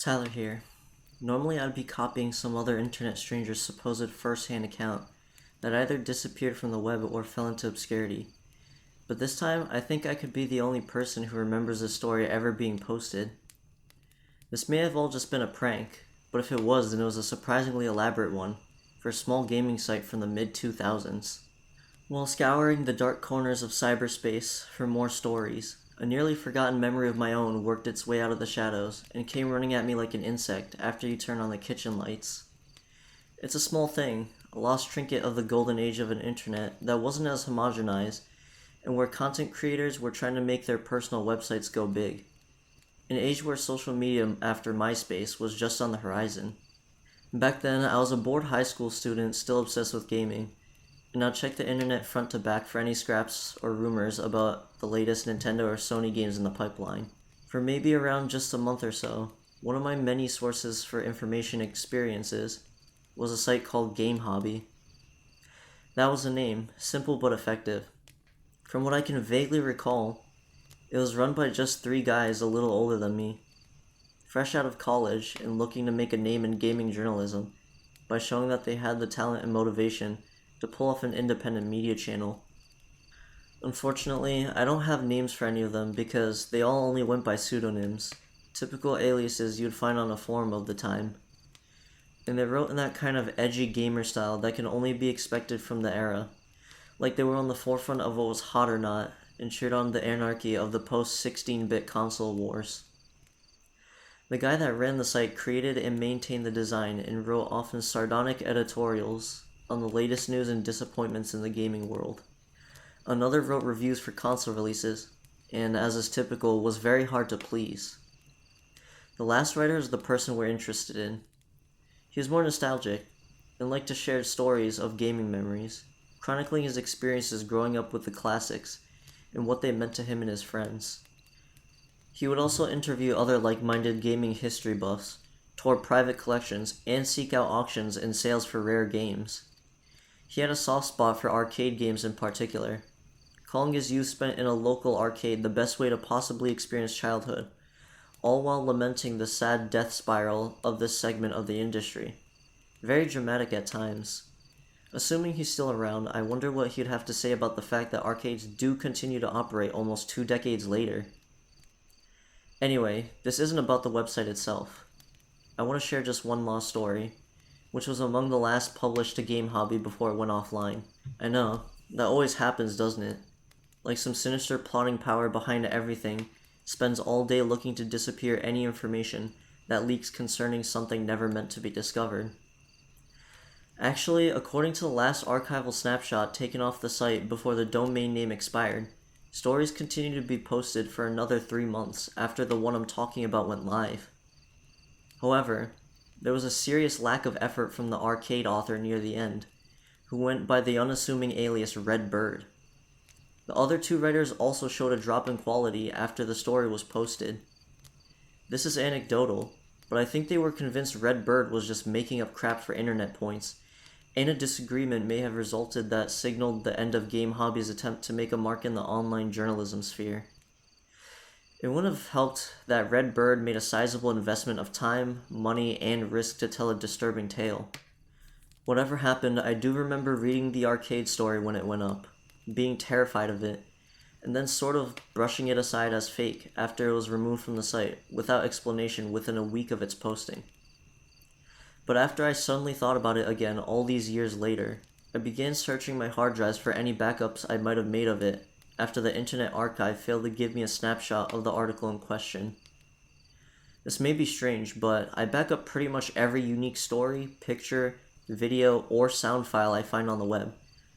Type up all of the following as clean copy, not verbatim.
Tyler here. Normally I'd be copying some other internet stranger's supposed first-hand account that either disappeared from the web or fell into obscurity. But this time, I think I could be the only person who remembers this story ever being posted. This may have all just been a prank, but if it was, then it was a surprisingly elaborate one for a small gaming site from the mid-2000s. While scouring the dark corners of cyberspace for more stories, a nearly forgotten memory of my own worked its way out of the shadows and came running at me like an insect after you turn on the kitchen lights. It's a small thing, a lost trinket of the golden age of an internet that wasn't as homogenized, and where content creators were trying to make their personal websites go big. An age where social media after MySpace was just on the horizon. Back then, I was a bored high school student still obsessed with gaming, and I'd check the internet front to back for any scraps or rumors about the latest Nintendo or Sony games in the pipeline. For maybe around just a month or so, one of my many sources for information experiences was a site called Game Hobby. That was the name, simple but effective. From what I can vaguely recall, it was run by just three guys a little older than me, fresh out of college and looking to make a name in gaming journalism by showing that they had the talent and motivation to pull off an independent media channel. Unfortunately, I don't have names for any of them because they all only went by pseudonyms, typical aliases you'd find on a forum of the time. And they wrote in that kind of edgy gamer style that can only be expected from the era, like they were on the forefront of what was hot or not, and cheered on the anarchy of the post-16-bit console wars. The guy that ran the site created and maintained the design and wrote often sardonic editorials on the latest news and disappointments in the gaming world. Another wrote reviews for console releases, and as is typical, was very hard to please. The last writer is the person we're interested in. He was more nostalgic, and liked to share stories of gaming memories, chronicling his experiences growing up with the classics, and what they meant to him and his friends. He would also interview other like-minded gaming history buffs, tour private collections, and seek out auctions and sales for rare games. He had a soft spot for arcade games in particular, calling his youth spent in a local arcade the best way to possibly experience childhood, all while lamenting the sad death spiral of this segment of the industry. Very dramatic at times. Assuming he's still around, I wonder what he'd have to say about the fact that arcades do continue to operate almost 2 decades later. Anyway, this isn't about the website itself. I want to share just one lost story, which was among the last published to Game Hobby before it went offline. I know, that always happens, doesn't it? Like some sinister plotting power behind everything spends all day looking to disappear any information that leaks concerning something never meant to be discovered. Actually, according to the last archival snapshot taken off the site before the domain name expired, stories continue to be posted for another 3 months after the one I'm talking about went live. However, there was a serious lack of effort from the arcade author near the end, who went by the unassuming alias Red Bird. The other 2 writers also showed a drop in quality after the story was posted. This is anecdotal, but I think they were convinced Red Bird was just making up crap for internet points, and a disagreement may have resulted that signaled the end of Game Hobby's attempt to make a mark in the online journalism sphere. It wouldn't have helped that Red Bird made a sizable investment of time, money, and risk to tell a disturbing tale. Whatever happened, I do remember reading the arcade story when it went up, being terrified of it, and then sort of brushing it aside as fake after it was removed from the site, without explanation within a week of its posting. But after I suddenly thought about it again all these years later, I began searching my hard drives for any backups I might have made of it after the Internet Archive failed to give me a snapshot of the article in question. This may be strange, but I back up pretty much every unique story, picture, video, or sound file I find on the web,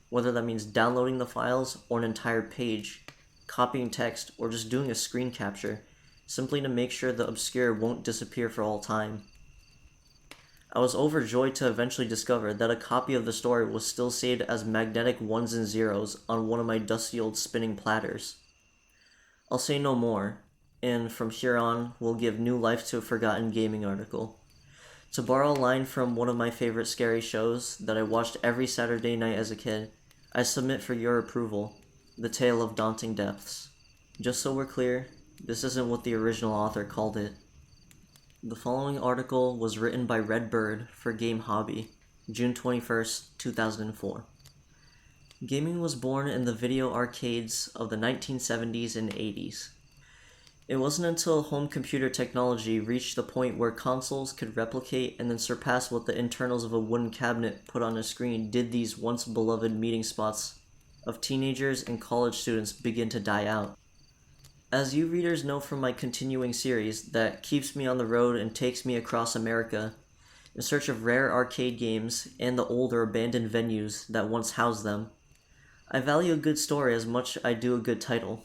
whether that means downloading the files or an entire page, copying text, or just doing a screen capture, simply to make sure the obscure won't disappear for all time. I was overjoyed to eventually discover that a copy of the story was still saved as magnetic 1s and 0s on one of my dusty old spinning platters. I'll say no more, and from here on will give new life to a forgotten gaming article. To borrow a line from one of my favorite scary shows that I watched every Saturday night as a kid, I submit for your approval, The Tale of Daunting Depths. Just so we're clear, this isn't what the original author called it. The following article was written by Redbird for Game Hobby, June 21st, 2004. Gaming was born in the video arcades of the 1970s and 80s. It wasn't until home computer technology reached the point where consoles could replicate and then surpass what the internals of a wooden cabinet put on a screen did these once beloved meeting spots of teenagers and college students begin to die out. As you readers know from my continuing series that keeps me on the road and takes me across America in search of rare arcade games and the old or abandoned venues that once housed them, I value a good story as much as I do a good title.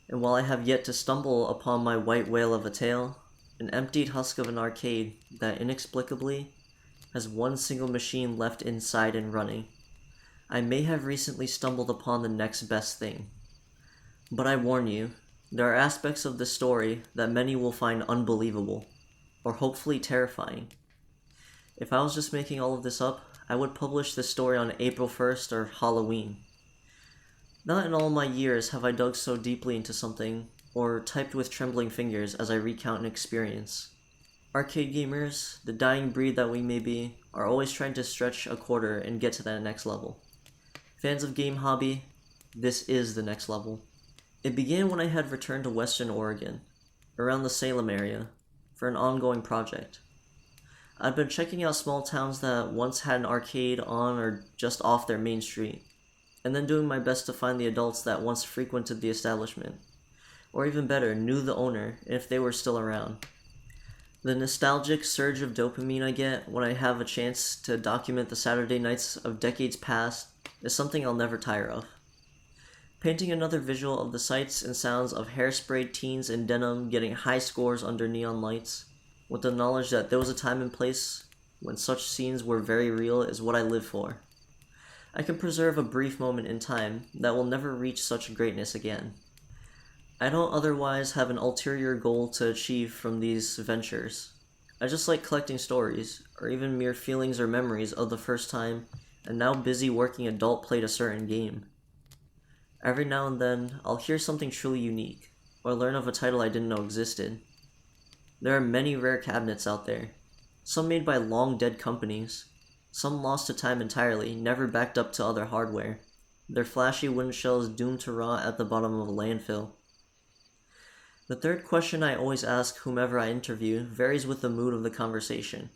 And while I have yet to stumble upon my white whale of a tale, an emptied husk of an arcade that inexplicably has one single machine left inside and running, I may have recently stumbled upon the next best thing. But I warn you, there are aspects of this story that many will find unbelievable, or hopefully terrifying. If I was just making all of this up, I would publish this story on April 1st or Halloween. Not in all my years have I dug so deeply into something, or typed with trembling fingers as I recount an experience. Arcade gamers, the dying breed that we may be, are always trying to stretch a quarter and get to that next level. Fans of Game Hobby, this is the next level. It began when I had returned to Western Oregon, around the Salem area, for an ongoing project. I'd been checking out small towns that once had an arcade on or just off their main street, and then doing my best to find the adults that once frequented the establishment, or even better, knew the owner if they were still around. The nostalgic surge of dopamine I get when I have a chance to document the Saturday nights of decades past is something I'll never tire of. Painting another visual of the sights and sounds of hairsprayed teens in denim getting high scores under neon lights, with the knowledge that there was a time and place when such scenes were very real is what I live for. I can preserve a brief moment in time that will never reach such greatness again. I don't otherwise have an ulterior goal to achieve from these ventures. I just like collecting stories, or even mere feelings or memories of the first time a now busy working adult played a certain game. Every now and then, I'll hear something truly unique, or learn of a title I didn't know existed. There are many rare cabinets out there, some made by long-dead companies, some lost to time entirely, never backed up to other hardware, their flashy wooden shells doomed to rot at the bottom of a landfill. The third question I always ask whomever I interview varies with the mood of the conversation,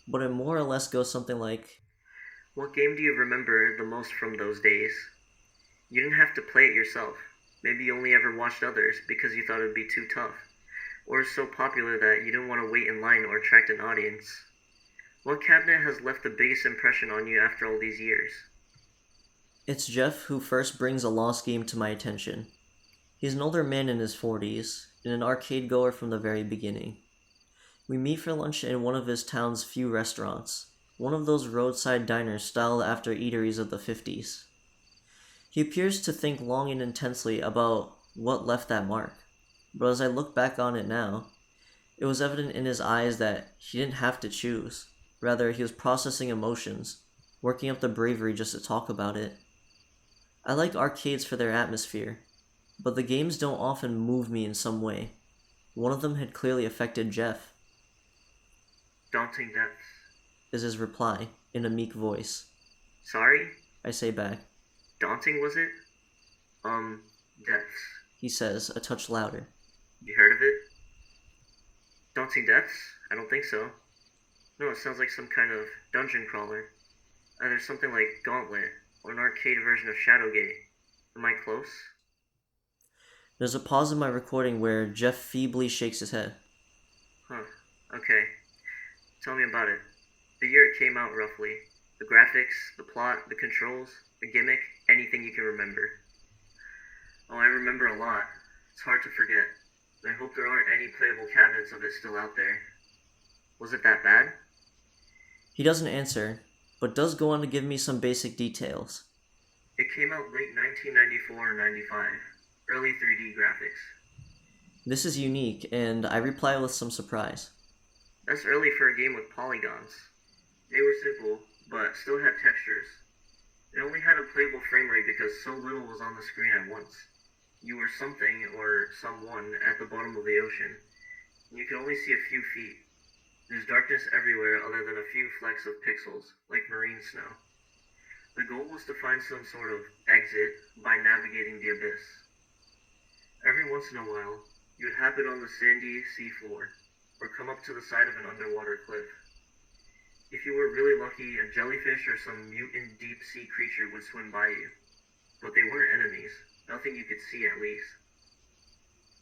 but it more or less goes something like, "What game do you remember the most from those days? You didn't have to play it yourself. Maybe you only ever watched others because you thought it would be too tough, or so popular that you didn't want to wait in line or attract an audience. What cabinet has left the biggest impression on you after all these years?" It's Jeff who first brings a lost game to my attention. He's an older man in his 40s, and an arcade goer from the very beginning. We meet for lunch in one of his town's few restaurants, one of those roadside diners styled after eateries of the 50s. He appears to think long and intensely about what left that mark, but as I look back on it now, it was evident in his eyes that he didn't have to choose. Rather, he was processing emotions, working up the bravery just to talk about it. I like arcades for their atmosphere, but the games don't often move me in some way. One of them had clearly affected Jeff. "Daunting Depths," is his reply, in a meek voice. "Sorry?" I say back. "Daunting, was it?" Depths," he says, a touch louder. "You heard of it?" "Daunting Depths? I don't think so. No, it sounds like some kind of dungeon crawler. Either something like Gauntlet, or an arcade version of Shadowgate. Am I close?" There's a pause in my recording where Jeff feebly shakes his head. Okay. Tell me about it. The year it came out, roughly. The graphics, the plot, the controls, the gimmick, anything you can remember." "Oh, I remember a lot. It's hard to forget. I hope there aren't any playable cabinets of it still out there. Was it that bad?" He doesn't answer, but does go on to give me some basic details. "It came out late 1994 or 95. Early 3D graphics." This is unique, and I reply with some surprise. "That's early for a game with polygons. They were simple, but still had textures. It only had a playable frame rate because so little was on the screen at once. You were something, or someone, at the bottom of the ocean. and you can only see a few feet. There's darkness everywhere other than a few flecks of pixels, like marine snow. The goal was to find some sort of exit by navigating the abyss. Every once in a while, you would happen on the sandy seafloor, or come up to the side of an underwater cliff. If you were really lucky, a jellyfish or some mutant deep-sea creature would swim by you. But they weren't enemies, nothing you could see at least.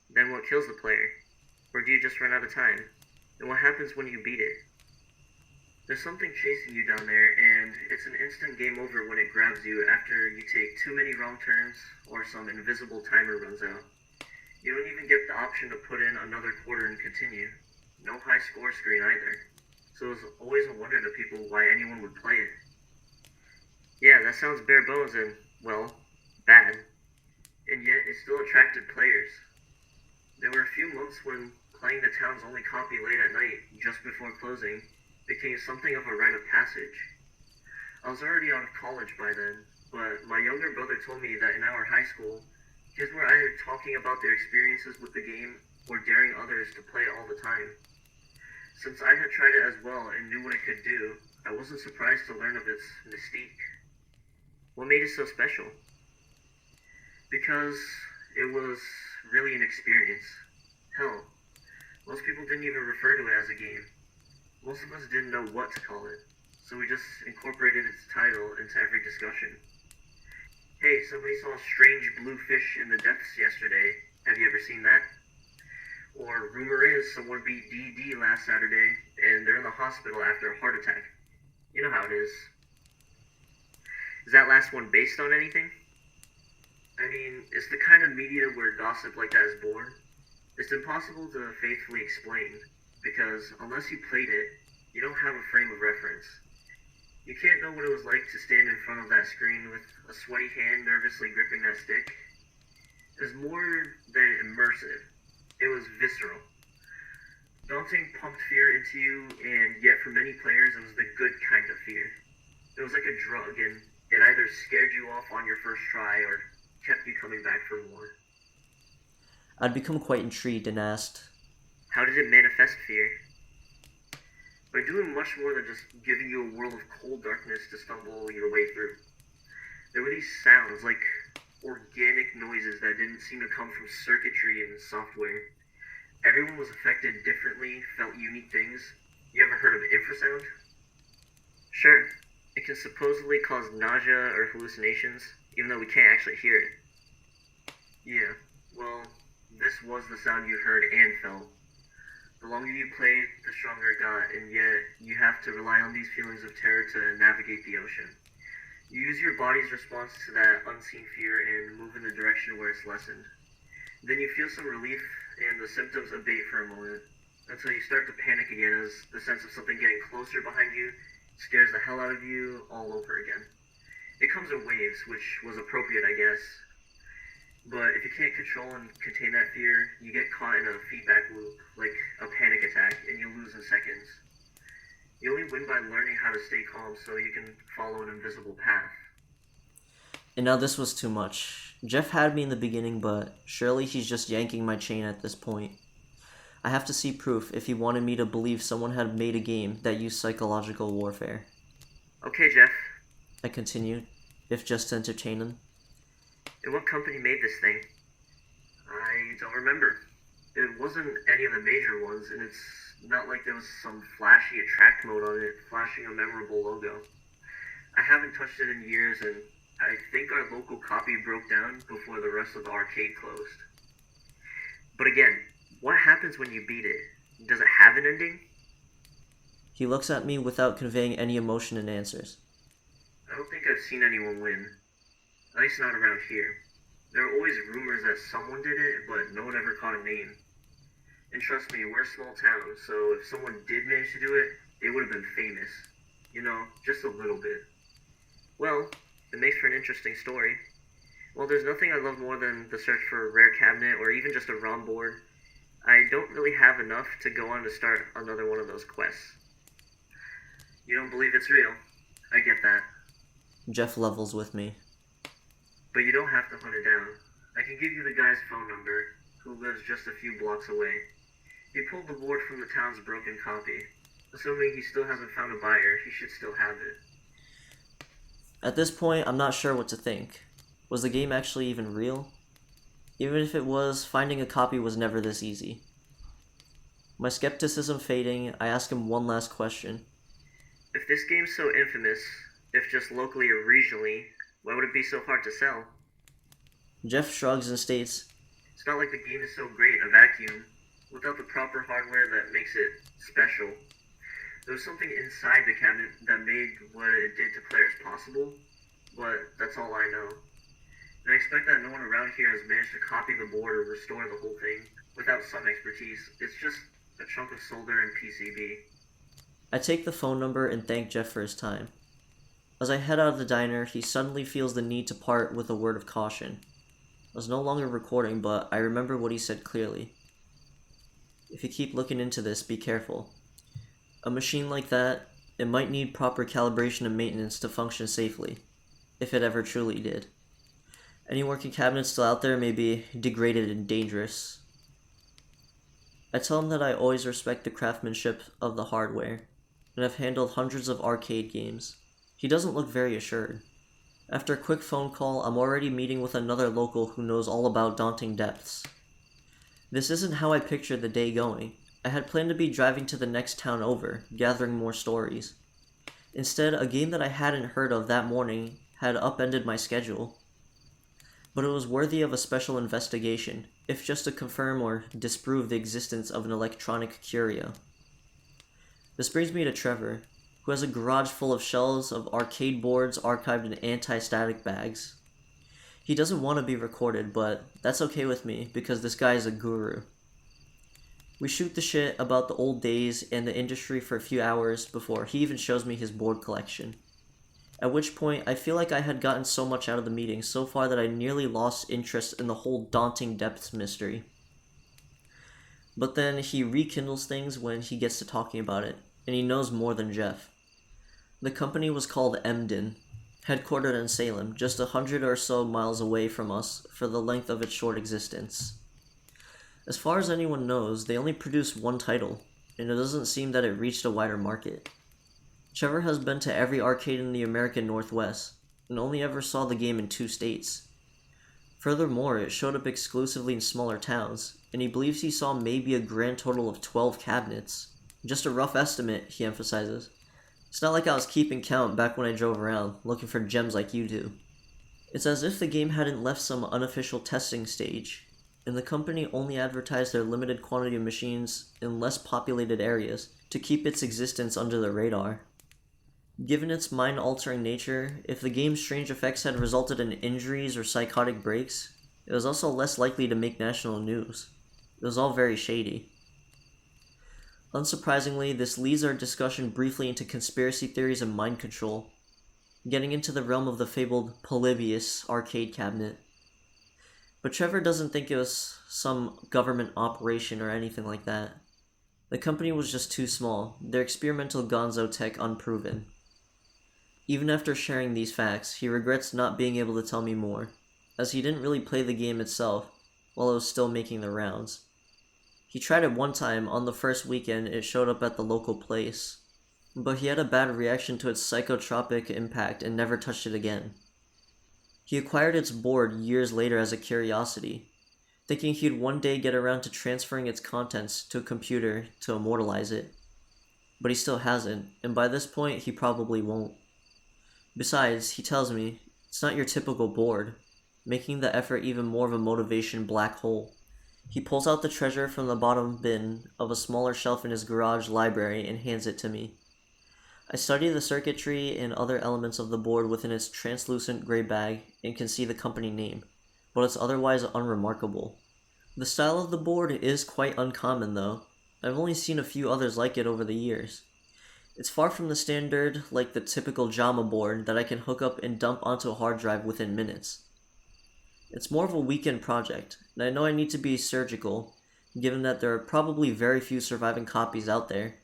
Then what kills the player? Or do you just run out of time? And what happens when you beat it? There's something chasing you down there, and it's an instant game over when it grabs you after you take too many wrong turns or some invisible timer runs out. You don't even get the option to put in another quarter and continue. No high score screen either. So it was always a wonder to people why anyone would play it. Yeah, that sounds bare bones and, well, bad. And yet it still attracted players. There were a few months when playing the town's only copy late at night, just before closing, became something of a rite of passage. I was already out of college by then, but my younger brother told me that in our high school, kids were either talking about their experiences with the game or daring others to play it all the time. Since I had tried it as well and knew what it could do, I wasn't surprised to learn of its mystique. What made it so special? Because it was really an experience. Hell, most people didn't even refer to it as a game. Most of us didn't know what to call it, so we just incorporated its title into every discussion. Hey, somebody saw a strange blue fish in the depths yesterday. Have you ever seen that? Or rumor is someone beat DD last Saturday and they're in the hospital after a heart attack. You know how it is. Is that last one based on anything? I mean, it's the kind of media where gossip like that is born. It's impossible to faithfully explain, because unless you played it, you don't have a frame of reference. You can't know what it was like to stand in front of that screen with a sweaty hand nervously gripping that stick. It was more than immersive. It was visceral. Daunting pumped fear into you, and yet for many players it was the good kind of fear. It was like a drug, and it either scared you off on your first try or kept you coming back for more. I'd become quite intrigued and asked, How did it manifest fear? By doing much more than just giving you a world of cold darkness to stumble your way through. There were these sounds, like organic noises that didn't seem to come from circuitry and software. Everyone was affected differently, felt unique things. You ever heard of infrasound? Sure, it can supposedly cause nausea or hallucinations, even though we can't actually hear it. Yeah, well, this was the sound you heard and felt. The longer you played, the stronger it got, and yet you have to rely on these feelings of terror to navigate the ocean. You use your body's response to that unseen fear and move in the direction where it's lessened. Then you feel some relief and the symptoms abate for a moment, until you start to panic again as the sense of something getting closer behind you scares the hell out of you all over again. It comes in waves, which was appropriate, I guess. But if you can't control and contain that fear, you get caught in a feedback loop, like a panic attack, and you lose in seconds. You only win by learning how to stay calm so you can follow an invisible path. and now this was too much. Jeff had me in the beginning, but surely he's just yanking my chain at this point. I have to see proof if he wanted me to believe someone had made a game that used psychological warfare. Okay, Jeff. I continued, if just to entertain him. And what company made this thing? I don't remember. It wasn't any of the major ones, and it's not like there was some flashy attract mode on it, flashing a memorable logo. I haven't touched it in years, and I think our local copy broke down before the rest of the arcade closed. But again, what happens when you beat it? Does it have an ending? He looks at me without conveying any emotion and answers. I don't think I've seen anyone win. At least not around here. There are always rumors that someone did it, but no one ever caught a name. And trust me, we're a small town, so if someone did manage to do it, they would have been famous. You know, just a little bit. Well, it makes for an interesting story. Well, there's nothing I love more than the search for a rare cabinet or even just a ROM board. I don't really have enough to go on to start another one of those quests. You don't believe it's real. I get that. Jeff levels with me. But you don't have to hunt it down. I can give you the guy's phone number, who lives just a few blocks away. He pulled the board from the town's broken copy. Assuming he still hasn't found a buyer, he should still have it. At this point, I'm not sure what to think. Was the game actually even real? Even if it was, finding a copy was never this easy. My skepticism fading, I ask him one last question. If this game's so infamous, if just locally or regionally, why would it be so hard to sell? Jeff shrugs and states, It's not like the game is so great, a vacuum, without the proper hardware that makes it special. There was something inside the cabinet that made what it did to players possible, but that's all I know. And I expect that no one around here has managed to copy the board or restore the whole thing without some expertise. It's just a chunk of solder and PCB. I take the phone number and thank Jeff for his time. As I head out of the diner, he suddenly feels the need to part with a word of caution. I was no longer recording, but I remember what he said clearly. If you keep looking into this, be careful. A machine like that, it might need proper calibration and maintenance to function safely, if it ever truly did. Any working cabinet still out there may be degraded and dangerous. I tell him that I always respect the craftsmanship of the hardware, and I've handled hundreds of arcade games. He doesn't look very assured. After a quick phone call, I'm already meeting with another local who knows all about Daunting Depths. This isn't how I pictured the day going. I had planned to be driving to the next town over, gathering more stories. Instead, a game that I hadn't heard of that morning had upended my schedule. But it was worthy of a special investigation, if just to confirm or disprove the existence of an electronic curio. This brings me to Trevor, who has a garage full of shelves of arcade boards archived in anti-static bags. He doesn't want to be recorded, but that's okay with me because this guy is a guru. We shoot the shit about the old days and the industry for a few hours before he even shows me his board collection. At which point, I feel like I had gotten so much out of the meeting so far that I nearly lost interest in the whole Daunting Depths mystery. But then he rekindles things when he gets to talking about it, and he knows more than Jeff. The company was called Emden, headquartered in Salem, just 100 or so miles away from us for the length of its short existence. As far as anyone knows, they only produced one title, and it doesn't seem that it reached a wider market. Trevor has been to every arcade in the American Northwest, and only ever saw the game in 2 states. Furthermore, it showed up exclusively in smaller towns, and he believes he saw maybe a grand total of 12 cabinets. Just a rough estimate, he emphasizes. It's not like I was keeping count back when I drove around, looking for gems like you do. It's as if the game hadn't left some unofficial testing stage, and the company only advertised their limited quantity of machines in less populated areas to keep its existence under the radar. Given its mind-altering nature, if the game's strange effects had resulted in injuries or psychotic breaks, it was also less likely to make national news. It was all very shady. Unsurprisingly, this leads our discussion briefly into conspiracy theories and mind control, getting into the realm of the fabled Polybius arcade cabinet. But Trevor doesn't think it was some government operation or anything like that. The company was just too small, their experimental gonzo tech unproven. Even after sharing these facts, he regrets not being able to tell me more, as he didn't really play the game itself while it was still making the rounds. He tried it one time on the first weekend it showed up at the local place, but he had a bad reaction to its psychotropic impact and never touched it again. He acquired its board years later as a curiosity, thinking he'd one day get around to transferring its contents to a computer to immortalize it. But he still hasn't, and by this point he probably won't. Besides, he tells me, it's not your typical board, making the effort even more of a motivation black hole. He pulls out the treasure from the bottom bin of a smaller shelf in his garage library and hands it to me. I study the circuitry and other elements of the board within its translucent gray bag and can see the company name, but it's otherwise unremarkable. The style of the board is quite uncommon though. I've only seen a few others like it over the years. It's far from the standard, like the typical JAMA board that I can hook up and dump onto a hard drive within minutes. It's more of a weekend project, and I know I need to be surgical, given that there are probably very few surviving copies out there.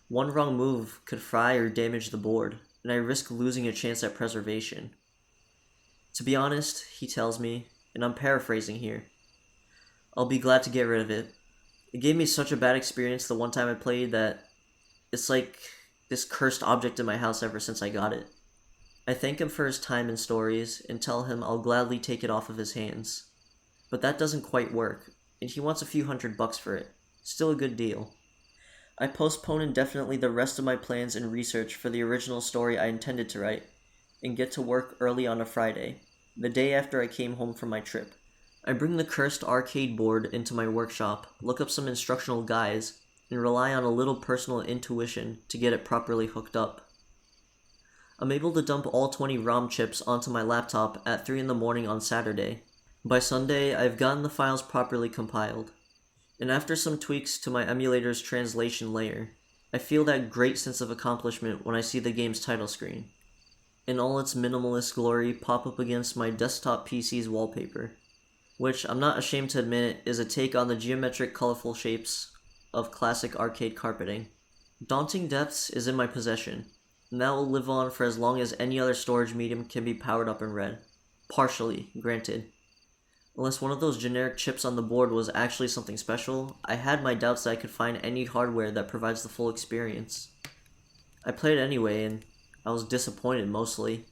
One wrong move could fry or damage the board, and I risk losing a chance at preservation. To be honest, he tells me, and I'm paraphrasing here, I'll be glad to get rid of it. It gave me such a bad experience the one time I played that it's like this cursed object in my house ever since I got it. I thank him for his time and stories and tell him I'll gladly take it off of his hands. But that doesn't quite work, and he wants a few $100 for it. Still a good deal. I postpone indefinitely the rest of my plans and research for the original story I intended to write, and get to work early on a Friday, the day after I came home from my trip. I bring the cursed arcade board into my workshop, look up some instructional guides, and rely on a little personal intuition to get it properly hooked up. I'm able to dump all 20 ROM chips onto my laptop at 3 in the morning on Saturday. By Sunday, I've gotten the files properly compiled. And after some tweaks to my emulator's translation layer, I feel that great sense of accomplishment when I see the game's title screen, in all its minimalist glory, pop up against my desktop PC's wallpaper, which I'm not ashamed to admit is a take on the geometric colorful shapes of classic arcade carpeting. Daunting Depths is in my possession, and that will live on for as long as any other storage medium can be powered up and read. Partially, granted. Unless one of those generic chips on the board was actually something special, I had my doubts that I could find any hardware that provides the full experience. I played anyway, and I was disappointed mostly.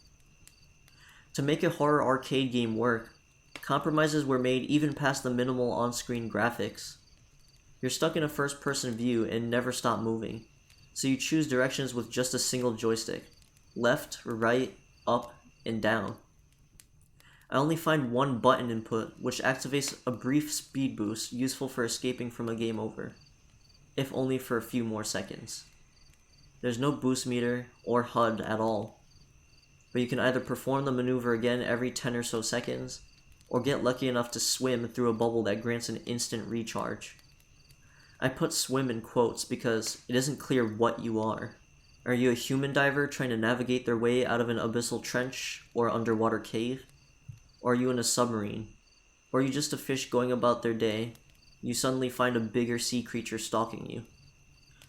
To make a horror arcade game work, compromises were made even past the minimal on-screen graphics. You're stuck in a first-person view and never stop moving, so you choose directions with just a single joystick: left, right, up, and down. I only find one button input, which activates a brief speed boost useful for escaping from a game over, if only for a few more seconds. There's no boost meter or HUD at all, but you can either perform the maneuver again every 10 or so seconds, or get lucky enough to swim through a bubble that grants an instant recharge. I put swim in quotes because it isn't clear what you are. Are you a human diver trying to navigate their way out of an abyssal trench or underwater cave? Or are you in a submarine? Or are you just a fish going about their day? You suddenly find a bigger sea creature stalking you.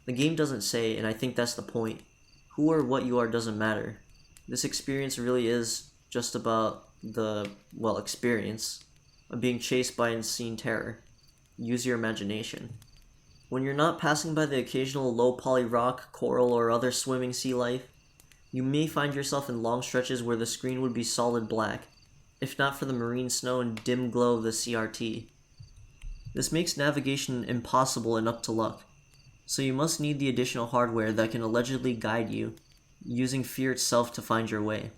The game doesn't say, and I think that's the point. Who or what you are doesn't matter. This experience really is just about the, experience of being chased by unseen terror. Use your imagination. When you're not passing by the occasional low poly rock, coral, or other swimming sea life, you may find yourself in long stretches where the screen would be solid black, if not for the marine snow and dim glow of the CRT. This makes navigation impossible and up to luck, so you must need the additional hardware that can allegedly guide you, using fear itself to find your way.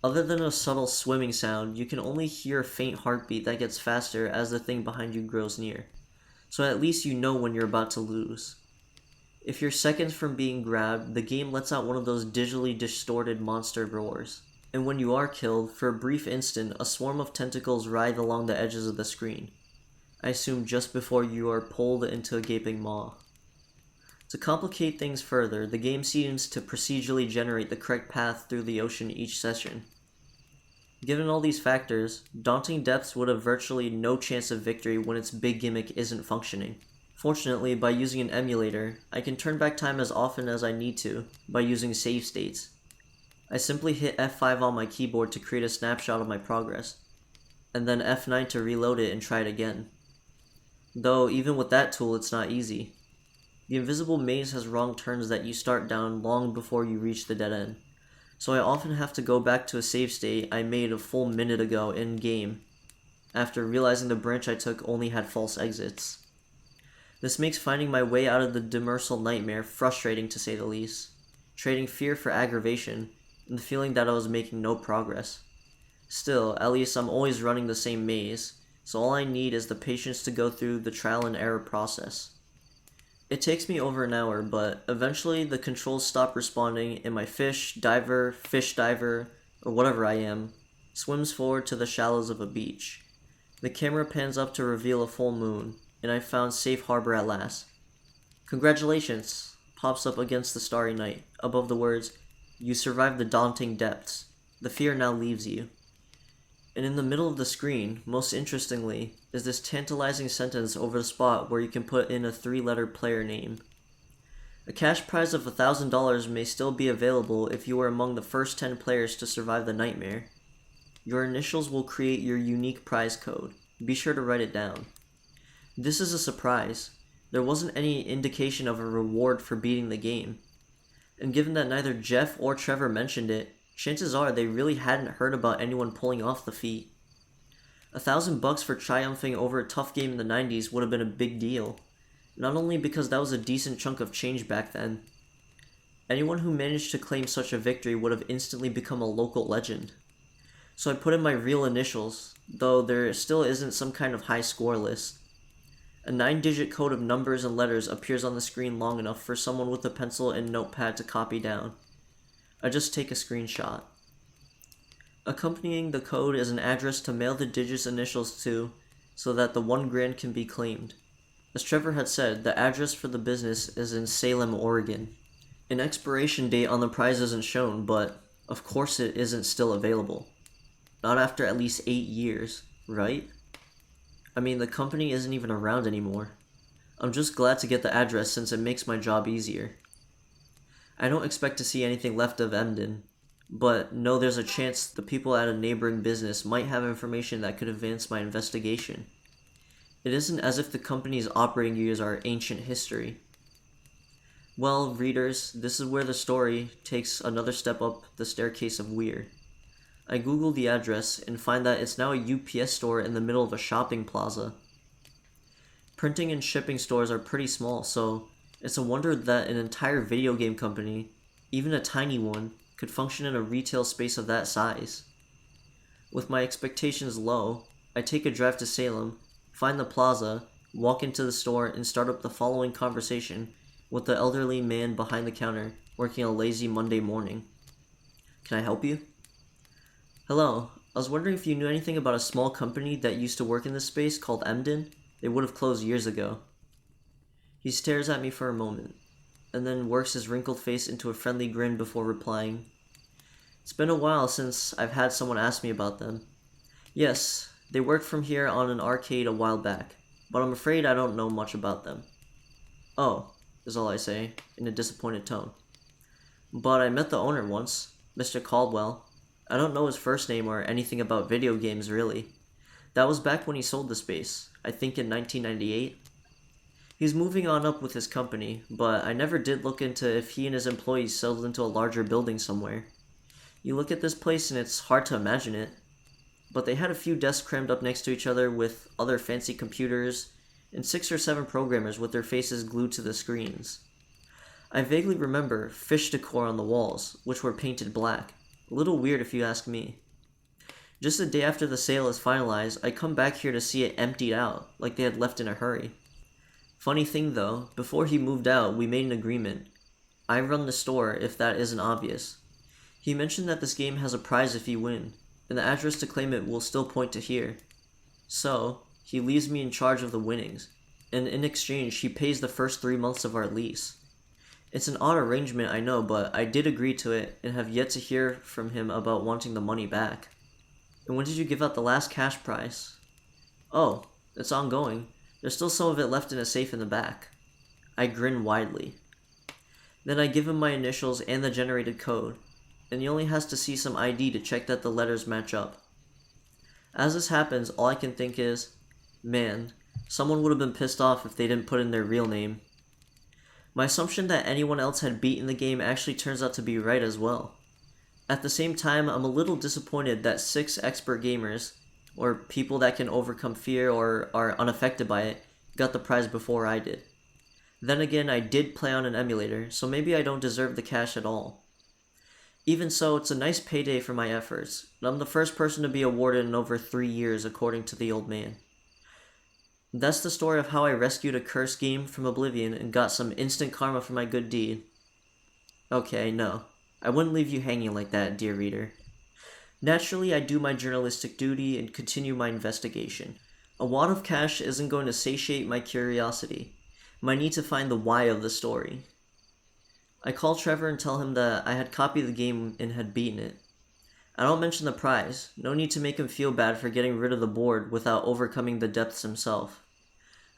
Other than a subtle swimming sound, you can only hear a faint heartbeat that gets faster as the thing behind you grows near, so at least you know when you're about to lose. If you're seconds from being grabbed, the game lets out one of those digitally distorted monster roars. And when you are killed, for a brief instant, a swarm of tentacles writhe along the edges of the screen. I assume just before you are pulled into a gaping maw. To complicate things further, the game seems to procedurally generate the correct path through the ocean each session. Given all these factors, Daunting Depths would have virtually no chance of victory when its big gimmick isn't functioning. Fortunately, by using an emulator, I can turn back time as often as I need to by using save states. I simply hit F5 on my keyboard to create a snapshot of my progress, and then F9 to reload it and try it again. Though, even with that tool, it's not easy. The invisible maze has wrong turns that you start down long before you reach the dead end, so I often have to go back to a save state I made a full minute ago in-game, after realizing the branch I took only had false exits. This makes finding my way out of the demersal nightmare frustrating to say the least, trading fear for aggravation, and the feeling that I was making no progress. Still, at least I'm always running the same maze, so all I need is the patience to go through the trial and error process. It takes me over an hour, but eventually the controls stop responding and my fish diver, or whatever I am, swims forward to the shallows of a beach. The camera pans up to reveal a full moon, and I've found safe harbor at last. "Congratulations," pops up against the starry night, above the words, "You survived the daunting depths. The fear now leaves you." And in the middle of the screen, most interestingly, is this tantalizing sentence over the spot where you can put in a 3-letter player name. A cash prize of $1,000 may still be available if you are among the first 10 players to survive the nightmare. Your initials will create your unique prize code. Be sure to write it down. This is a surprise. There wasn't any indication of a reward for beating the game. And given that neither Jeff or Trevor mentioned it, chances are they really hadn't heard about anyone pulling off the feat. $1,000 for triumphing over a tough game in the 90s would have been a big deal. Not only because that was a decent chunk of change back then. Anyone who managed to claim such a victory would have instantly become a local legend. So I put in my real initials, though there still isn't some kind of high score list. A 9-digit code of numbers and letters appears on the screen long enough for someone with a pencil and notepad to copy down. I just take a screenshot. Accompanying the code is an address to mail the digits initials to, so that the $1,000 can be claimed. As Trevor had said, the address for the business is in Salem, Oregon. An expiration date on the prize isn't shown, but of course it isn't still available. Not after at least 8 years, right? I mean, the company isn't even around anymore. I'm just glad to get the address since it makes my job easier. I don't expect to see anything left of Emden, but know there's a chance the people at a neighboring business might have information that could advance my investigation. It isn't as if the company's operating years are ancient history. Well, readers, this is where the story takes another step up the staircase of weird. I Google the address and find that it's now a UPS store in the middle of a shopping plaza. Printing and shipping stores are pretty small, so it's a wonder that an entire video game company, even a tiny one, could function in a retail space of that size. With my expectations low, I take a drive to Salem, find the plaza, walk into the store, and start up the following conversation with the elderly man behind the counter working a lazy Monday morning. Can I help you? Hello, I was wondering if you knew anything about a small company that used to work in this space called Emden. They would have closed years ago. He stares at me for a moment, and then works his wrinkled face into a friendly grin before replying. It's been a while since I've had someone ask me about them. Yes, they worked from here on an arcade a while back, but I'm afraid I don't know much about them. Oh, is all I say, in a disappointed tone. But I met the owner once, Mr. Caldwell. I don't know his first name or anything about video games, really. That was back when he sold the space, I think in 1998. He's moving on up with his company, but I never did look into if he and his employees settled into a larger building somewhere. You look at this place and it's hard to imagine it. But they had a few desks crammed up next to each other with other fancy computers, and 6 or 7 programmers with their faces glued to the screens. I vaguely remember fish decor on the walls, which were painted black. A little weird if you ask me. Just a day after the sale is finalized, I come back here to see it emptied out, like they had left in a hurry. Funny thing though, before he moved out, we made an agreement. I run the store if that isn't obvious. He mentioned that this game has a prize if you win, and the address to claim it will still point to here. So, he leaves me in charge of the winnings, and in exchange he pays the first 3 months of our lease. It's an odd arrangement, I know, but I did agree to it, and have yet to hear from him about wanting the money back. And when did you give out the last cash prize? Oh, it's ongoing. There's still some of it left in a safe in the back. I grin widely. Then I give him my initials and the generated code, and he only has to see some ID to check that the letters match up. As this happens, all I can think is, man, someone would have been pissed off if they didn't put in their real name. My assumption that anyone else had beaten the game actually turns out to be right as well. At the same time, I'm a little disappointed that 6 expert gamers, or people that can overcome fear or are unaffected by it, got the prize before I did. Then again, I did play on an emulator, so maybe I don't deserve the cash at all. Even so, it's a nice payday for my efforts, and I'm the first person to be awarded in over 3 years according to the old man. That's the story of how I rescued a cursed game from oblivion and got some instant karma for my good deed. Okay, no. I wouldn't leave you hanging like that, dear reader. Naturally, I do my journalistic duty and continue my investigation. A wad of cash isn't going to satiate my curiosity, my need to find the why of the story. I call Trevor and tell him that I had copied the game and had beaten it. I don't mention the prize, no need to make him feel bad for getting rid of the board without overcoming the depths himself.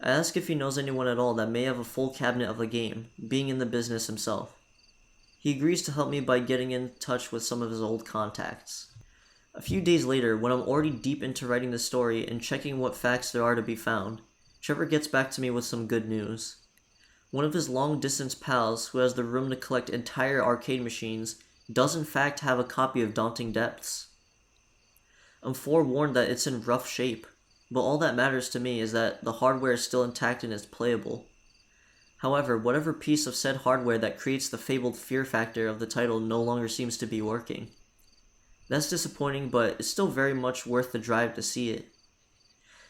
I ask if he knows anyone at all that may have a full cabinet of the game, being in the business himself. He agrees to help me by getting in touch with some of his old contacts. A few days later, when I'm already deep into writing the story and checking what facts there are to be found, Trevor gets back to me with some good news. One of his long-distance pals, who has the room to collect entire arcade machines, does in fact have a copy of Daunting Depths. I'm forewarned that it's in rough shape, but all that matters to me is that the hardware is still intact and is playable. However, whatever piece of said hardware that creates the fabled fear factor of the title no longer seems to be working. That's disappointing, but it's still very much worth the drive to see it.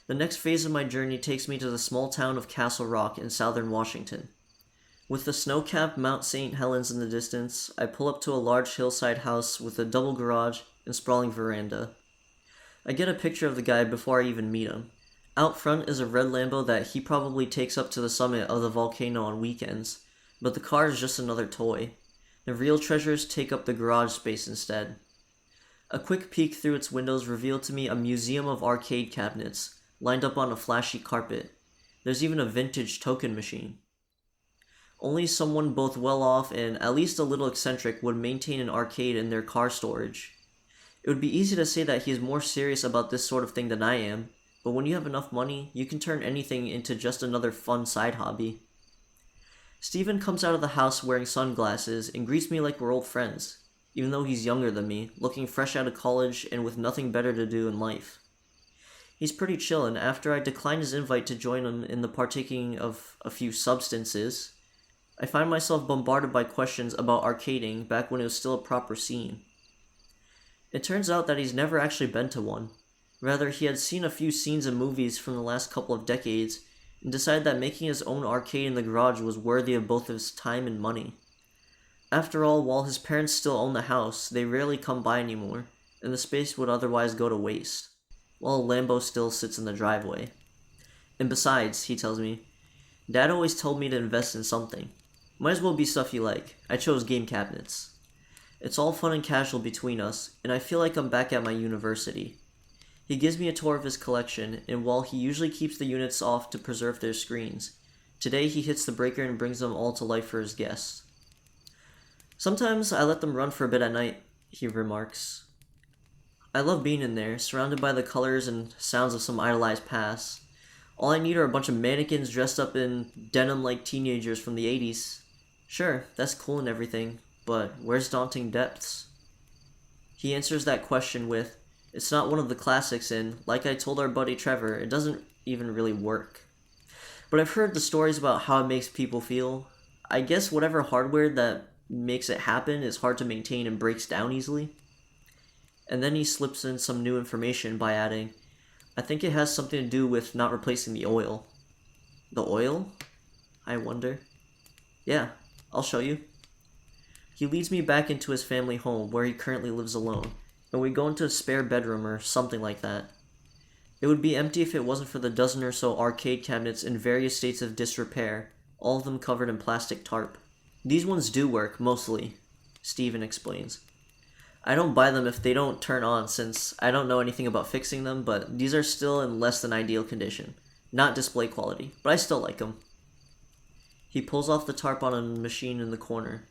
The next phase of my journey takes me to the small town of Castle Rock in southern Washington. With the snow-capped Mount St. Helens in the distance, I pull up to a large hillside house with a double garage and sprawling veranda. I get a picture of the guy before I even meet him. Out front is a red Lambo that he probably takes up to the summit of the volcano on weekends, but the car is just another toy. The real treasures take up the garage space instead. A quick peek through its windows revealed to me a museum of arcade cabinets, lined up on a flashy carpet. There's even a vintage token machine. Only someone both well off and at least a little eccentric would maintain an arcade in their car storage. It would be easy to say that he is more serious about this sort of thing than I am, but when you have enough money, you can turn anything into just another fun side hobby. Steven comes out of the house wearing sunglasses and greets me like we're old friends, even though he's younger than me, looking fresh out of college and with nothing better to do in life. He's pretty chill, and after I decline his invite to join him in the partaking of a few substances, I find myself bombarded by questions about arcading back when it was still a proper scene. It turns out that he's never actually been to one. Rather, he had seen a few scenes in movies from the last couple of decades and decided that making his own arcade in the garage was worthy of both his time and money. After all, while his parents still own the house, they rarely come by anymore, and the space would otherwise go to waste, while a Lambo still sits in the driveway. And besides, he tells me, Dad always told me to invest in something. Might as well be stuff you like. I chose game cabinets. It's all fun and casual between us, and I feel like I'm back at my university. He gives me a tour of his collection, and while he usually keeps the units off to preserve their screens, today he hits the breaker and brings them all to life for his guests. Sometimes I let them run for a bit at night, he remarks. I love being in there, surrounded by the colors and sounds of some idolized past. All I need are a bunch of mannequins dressed up in denim like teenagers from the 80s. Sure, that's cool and everything, but where's Daunting Depths? He answers that question with, it's not one of the classics, and like I told our buddy Trevor, it doesn't even really work. But I've heard the stories about how it makes people feel. I guess whatever hardware that makes it happen is hard to maintain and breaks down easily. And then he slips in some new information by adding, I think it has something to do with not replacing the oil. The oil? I wonder. Yeah, I'll show you. He leads me back into his family home where he currently lives alone, and we go into a spare bedroom or something like that. It would be empty if it wasn't for the dozen or so arcade cabinets in various states of disrepair, all of them covered in plastic tarp. These ones do work, mostly, Steven explains. I don't buy them if they don't turn on since I don't know anything about fixing them, but these are still in less than ideal condition. Not display quality, but I still like them. He pulls off the tarp on a machine in the corner,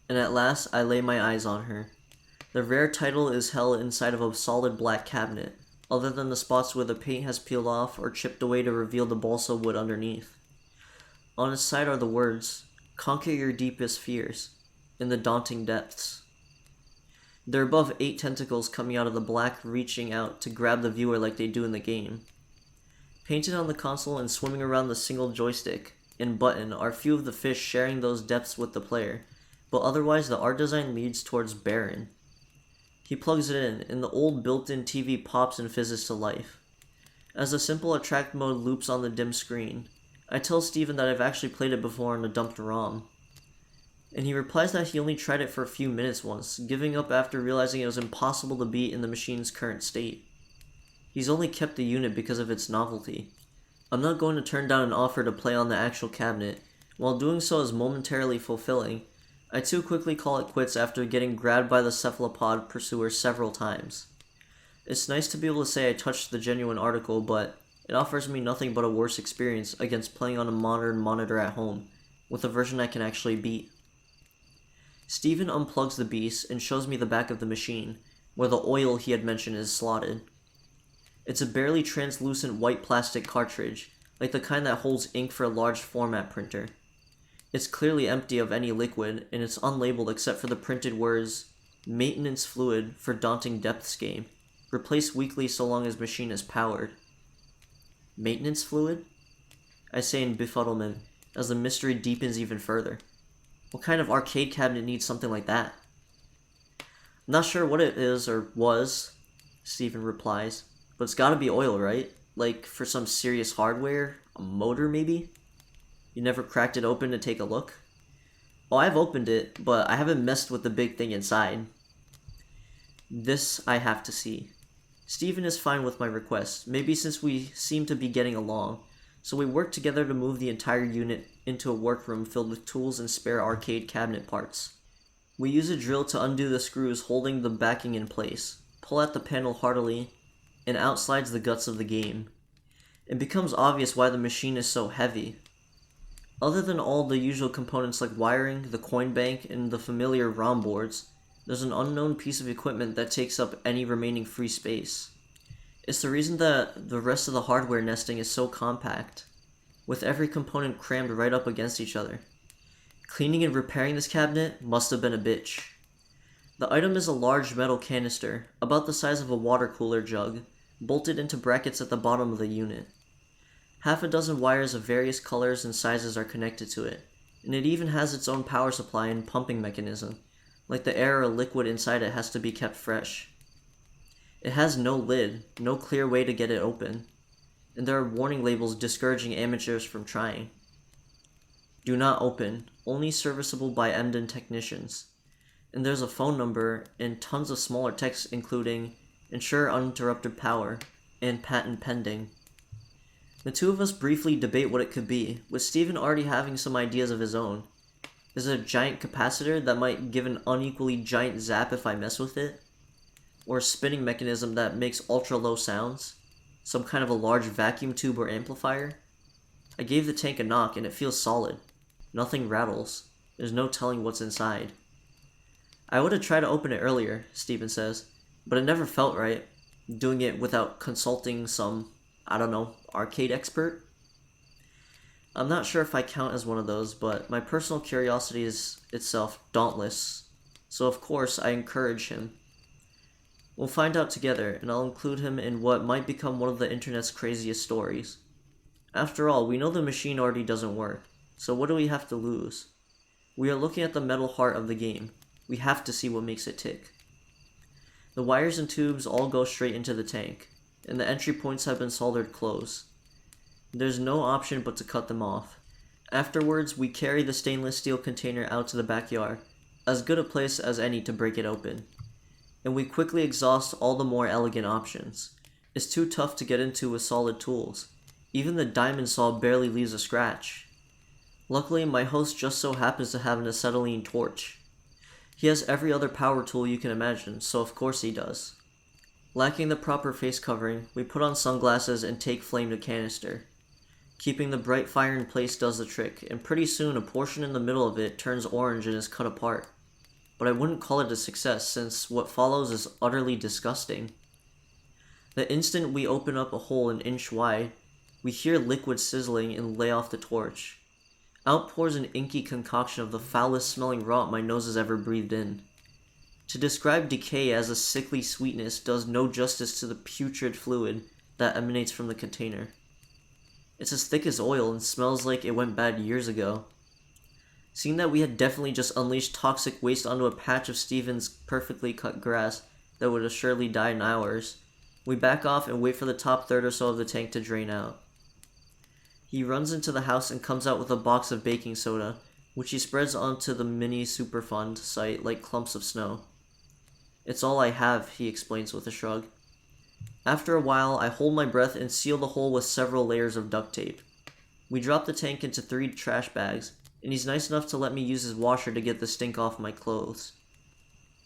and at last I lay my eyes on her. The rare title is held inside of a solid black cabinet, other than the spots where the paint has peeled off or chipped away to reveal the balsa wood underneath. On its side are the words, Conquer your deepest fears, in the Daunting Depths. They're above 8 tentacles coming out of the black, reaching out to grab the viewer like they do in the game. Painted on the console and swimming around the single joystick and button are a few of the fish sharing those depths with the player, but otherwise the art design leads towards barren. He plugs it in, and the old built-in TV pops and fizzes to life. As the simple attract mode loops on the dim screen, I tell Steven that I've actually played it before on a dumped ROM. And he replies that he only tried it for a few minutes once, giving up after realizing it was impossible to beat in the machine's current state. He's only kept the unit because of its novelty. I'm not going to turn down an offer to play on the actual cabinet. While doing so is momentarily fulfilling, I too quickly call it quits after getting grabbed by the cephalopod pursuer several times. It's nice to be able to say I touched the genuine article, but it offers me nothing but a worse experience against playing on a modern monitor at home, with a version I can actually beat. Steven unplugs the beast and shows me the back of the machine, where the oil he had mentioned is slotted. It's a barely translucent white plastic cartridge, like the kind that holds ink for a large format printer. It's clearly empty of any liquid, and it's unlabeled except for the printed words, "Maintenance fluid for Daunting Depths game. Replace weekly so long as machine is powered." Maintenance fluid? I say in befuddlement, as the mystery deepens even further. What kind of arcade cabinet needs something like that? "I'm not sure what it is or was," Steven replies, "but it's gotta be oil, right? Like for some serious hardware? A motor, maybe? You never cracked it open to take a look?" "Oh, I've opened it, but I haven't messed with the big thing inside." This I have to see. Steven is fine with my request, maybe since we seem to be getting along, so we work together to move the entire unit into a workroom filled with tools and spare arcade cabinet parts. We use a drill to undo the screws holding the backing in place, pull at the panel heartily, and out slides the guts of the game. It becomes obvious why the machine is so heavy. Other than all the usual components like wiring, the coin bank, and the familiar ROM boards, there's an unknown piece of equipment that takes up any remaining free space. It's the reason that the rest of the hardware nesting is so compact, with every component crammed right up against each other. Cleaning and repairing this cabinet must have been a bitch. The item is a large metal canister, about the size of a water cooler jug, bolted into brackets at the bottom of the unit. Half a dozen wires of various colors and sizes are connected to it, and it even has its own power supply and pumping mechanism, like the air or liquid inside it has to be kept fresh. It has no lid, no clear way to get it open, and there are warning labels discouraging amateurs from trying. "Do not open, only serviceable by Emden technicians." And there's a phone number and tons of smaller text including "ensure uninterrupted power" and "patent pending." The two of us briefly debate what it could be, with Steven already having some ideas of his own. Is it a giant capacitor that might give an unequally giant zap if I mess with it? Or a spinning mechanism that makes ultra low sounds? Some kind of a large vacuum tube or amplifier? I gave the tank a knock and it feels solid. Nothing rattles. There's no telling what's inside. "I would have tried to open it earlier," Steven says, "but it never felt right, doing it without consulting some, I don't know, arcade expert?" I'm not sure if I count as one of those, but my personal curiosity is itself dauntless, so of course I encourage him. We'll find out together, and I'll include him in what might become one of the internet's craziest stories. After all, we know the machine already doesn't work, so what do we have to lose? We are looking at the metal heart of the game. We have to see what makes it tick. The wires and tubes all go straight into the tank, and the entry points have been soldered close. There's no option but to cut them off. Afterwards, we carry the stainless steel container out to the backyard, as good a place as any to break it open. And we quickly exhaust all the more elegant options. It's too tough to get into with solid tools. Even the diamond saw barely leaves a scratch. Luckily, my host just so happens to have an acetylene torch. He has every other power tool you can imagine, so of course he does. Lacking the proper face covering, we put on sunglasses and take flame to canister. Keeping the bright fire in place does the trick, and pretty soon a portion in the middle of it turns orange and is cut apart. But I wouldn't call it a success, since what follows is utterly disgusting. The instant we open up a hole an inch wide, we hear liquid sizzling and lay off the torch. Out pours an inky concoction of the foulest smelling rot my nose has ever breathed in. To describe decay as a sickly sweetness does no justice to the putrid fluid that emanates from the container. It's as thick as oil and smells like it went bad years ago. Seeing that we had definitely just unleashed toxic waste onto a patch of Steven's perfectly cut grass that would assuredly die in hours, we back off and wait for the top third or so of the tank to drain out. He runs into the house and comes out with a box of baking soda, which he spreads onto the mini Superfund site like clumps of snow. "It's all I have," he explains with a shrug. After a while, I hold my breath and seal the hole with several layers of duct tape. We drop the tank into 3 trash bags, and he's nice enough to let me use his washer to get the stink off my clothes.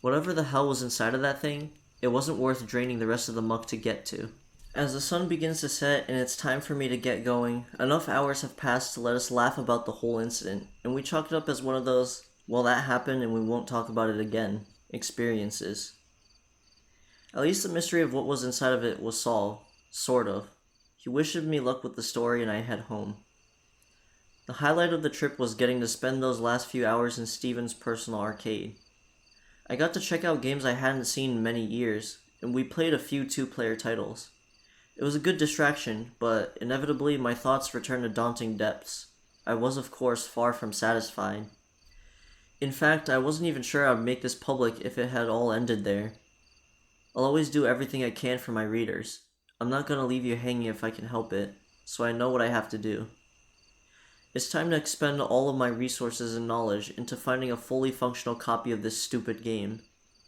Whatever the hell was inside of that thing, it wasn't worth draining the rest of the muck to get to. As the sun begins to set and it's time for me to get going, enough hours have passed to let us laugh about the whole incident, and we chalk it up as one of those, well, that happened and we won't talk about it again, experiences. At least the mystery of what was inside of it was solved. Sort of. He wished me luck with the story and I head home. The highlight of the trip was getting to spend those last few hours in Steven's personal arcade. I got to check out games I hadn't seen in many years, and we played a few two-player titles. It was a good distraction, but inevitably my thoughts returned to Daunting Depths. I was, of course, far from satisfied. In fact, I wasn't even sure I would make this public if it had all ended there. I'll always do everything I can for my readers. I'm not gonna leave you hanging if I can help it, so I know what I have to do. It's time to expend all of my resources and knowledge into finding a fully functional copy of this stupid game,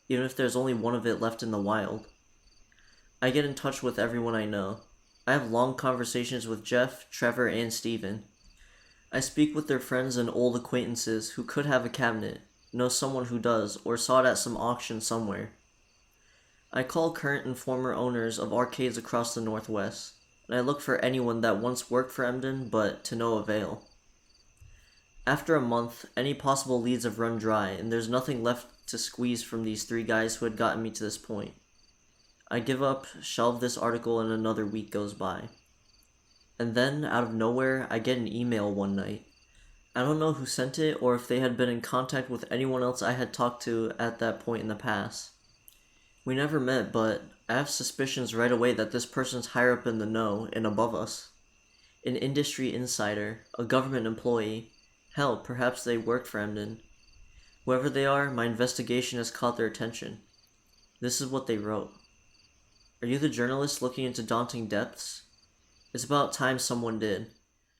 even if there's only one of it left in the wild. I get in touch with everyone I know. I have long conversations with Jeff, Trevor, and Steven. I speak with their friends and old acquaintances who could have a cabinet, know someone who does, or saw it at some auction somewhere. I call current and former owners of arcades across the Northwest, and I look for anyone that once worked for Emden, but to no avail. After a month, any possible leads have run dry, and there's nothing left to squeeze from these three guys who had gotten me to this point. I give up, shelve this article, and another week goes by. And then, out of nowhere, I get an email one night. I don't know who sent it, or if they had been in contact with anyone else I had talked to at that point in the past. We never met, but I have suspicions right away that this person's higher up in the know and above us. An industry insider, a government employee. Hell, perhaps they worked for Emden. Whoever they are, my investigation has caught their attention. This is what they wrote. Are you the journalist looking into Daunting Depths? It's about time someone did.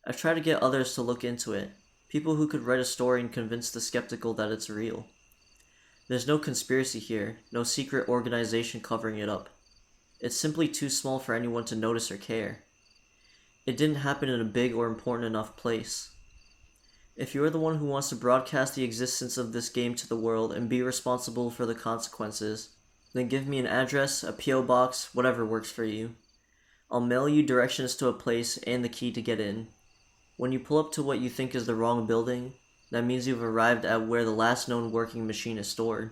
I've tried to get others to look into it, people who could write a story and convince the skeptical that it's real. There's no conspiracy here, no secret organization covering it up. It's simply too small for anyone to notice or care. It didn't happen in a big or important enough place. If you're the one who wants to broadcast the existence of this game to the world and be responsible for the consequences, then give me an address, a P.O. box, whatever works for you. I'll mail you directions to a place and the key to get in. When you pull up to what you think is the wrong building, that means you've arrived at where the last known working machine is stored.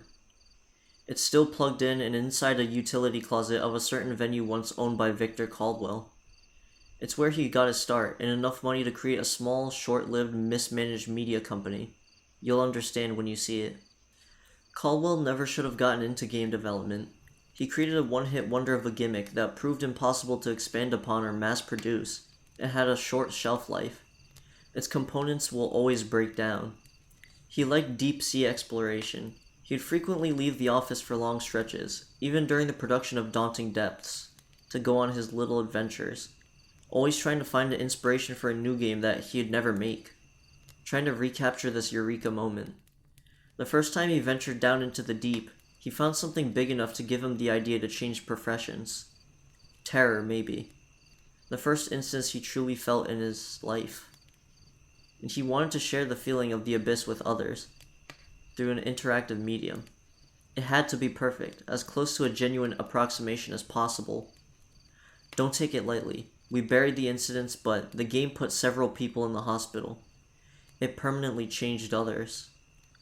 It's still plugged in and inside a utility closet of a certain venue once owned by Victor Caldwell. It's where he got his start, and enough money to create a small, short-lived, mismanaged media company. You'll understand when you see it. Caldwell never should have gotten into game development. He created a one-hit wonder of a gimmick that proved impossible to expand upon or mass-produce. It had a short shelf life. Its components will always break down. He liked deep-sea exploration. He'd frequently leave the office for long stretches, even during the production of Daunting Depths, to go on his little adventures. Always trying to find an inspiration for a new game that he'd never make. Trying to recapture this eureka moment. The first time he ventured down into the deep, he found something big enough to give him the idea to change professions. Terror, maybe. The first instance he truly felt in his life. And he wanted to share the feeling of the abyss with others, through an interactive medium. It had to be perfect, as close to a genuine approximation as possible. Don't take it lightly. We buried the incidents, but the game put several people in the hospital. It permanently changed others,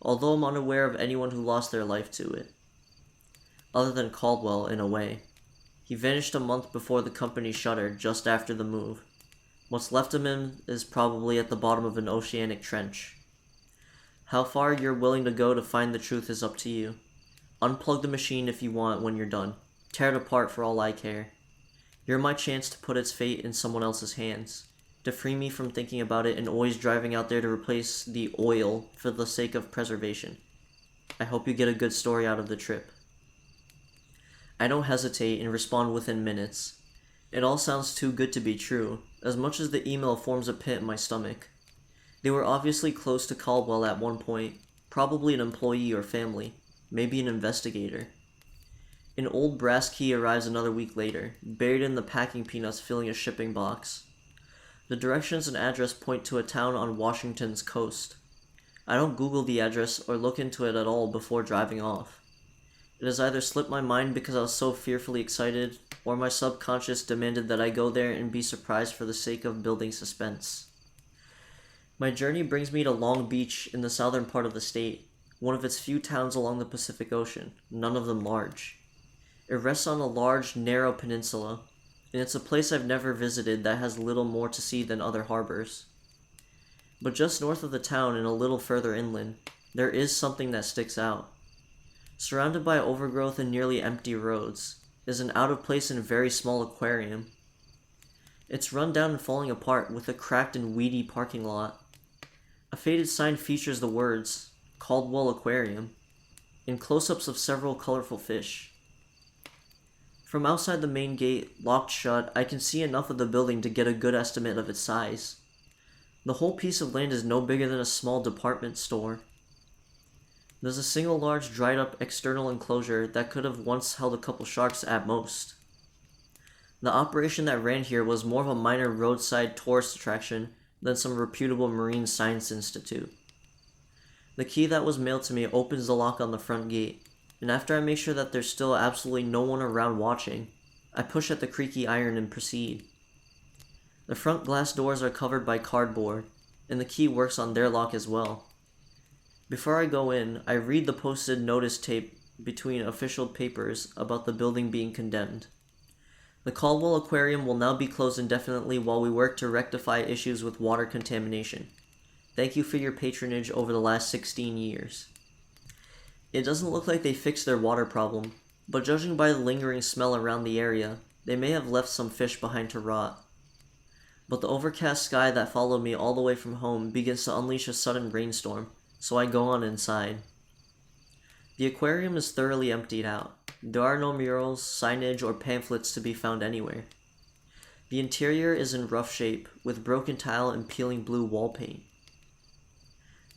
although I'm unaware of anyone who lost their life to it. Other than Caldwell, in a way. He vanished a month before the company shuttered, just after the move. What's left of him is probably at the bottom of an oceanic trench. How far you're willing to go to find the truth is up to you. Unplug the machine if you want when you're done. Tear it apart for all I care. You're my chance to put its fate in someone else's hands, to free me from thinking about it and always driving out there to replace the oil for the sake of preservation. I hope you get a good story out of the trip. I don't hesitate and respond within minutes. It all sounds too good to be true, as much as the email forms a pit in my stomach. They were obviously close to Caldwell at one point, probably an employee or family, maybe an investigator. An old brass key arrives another week later, buried in the packing peanuts filling a shipping box. The directions and address point to a town on Washington's coast. I don't Google the address or look into it at all before driving off. It has either slipped my mind because I was so fearfully excited, or my subconscious demanded that I go there and be surprised for the sake of building suspense. My journey brings me to Long Beach in the southern part of the state, one of its few towns along the Pacific Ocean, none of them large. It rests on a large, narrow peninsula. and it's a place I've never visited that has little more to see than other harbors. But just north of the town and a little further inland, there is something that sticks out. Surrounded by overgrowth and nearly empty roads is an out-of-place and very small aquarium. It's run down and falling apart with a cracked and weedy parking lot. A faded sign features the words, Caldwell Aquarium, and close-ups of several colorful fish. From outside the main gate, locked shut, I can see enough of the building to get a good estimate of its size. The whole piece of land is no bigger than a small department store. There's a single large dried-up external enclosure that could have once held a couple sharks at most. The operation that ran here was more of a minor roadside tourist attraction than some reputable marine science institute. The key that was mailed to me opens the lock on the front gate, and after I make sure that there's still absolutely no one around watching, I push at the creaky iron and proceed. The front glass doors are covered by cardboard, and the key works on their lock as well. Before I go in, I read the posted notice tape between official papers about the building being condemned. The Caldwell Aquarium will now be closed indefinitely while we work to rectify issues with water contamination. Thank you for your patronage over the last 16 years. It doesn't look like they fixed their water problem, but judging by the lingering smell around the area, they may have left some fish behind to rot. But the overcast sky that followed me all the way from home begins to unleash a sudden rainstorm, so I go on inside. The aquarium is thoroughly emptied out. There are no murals, signage, or pamphlets to be found anywhere. The interior is in rough shape, with broken tile and peeling blue wall paint.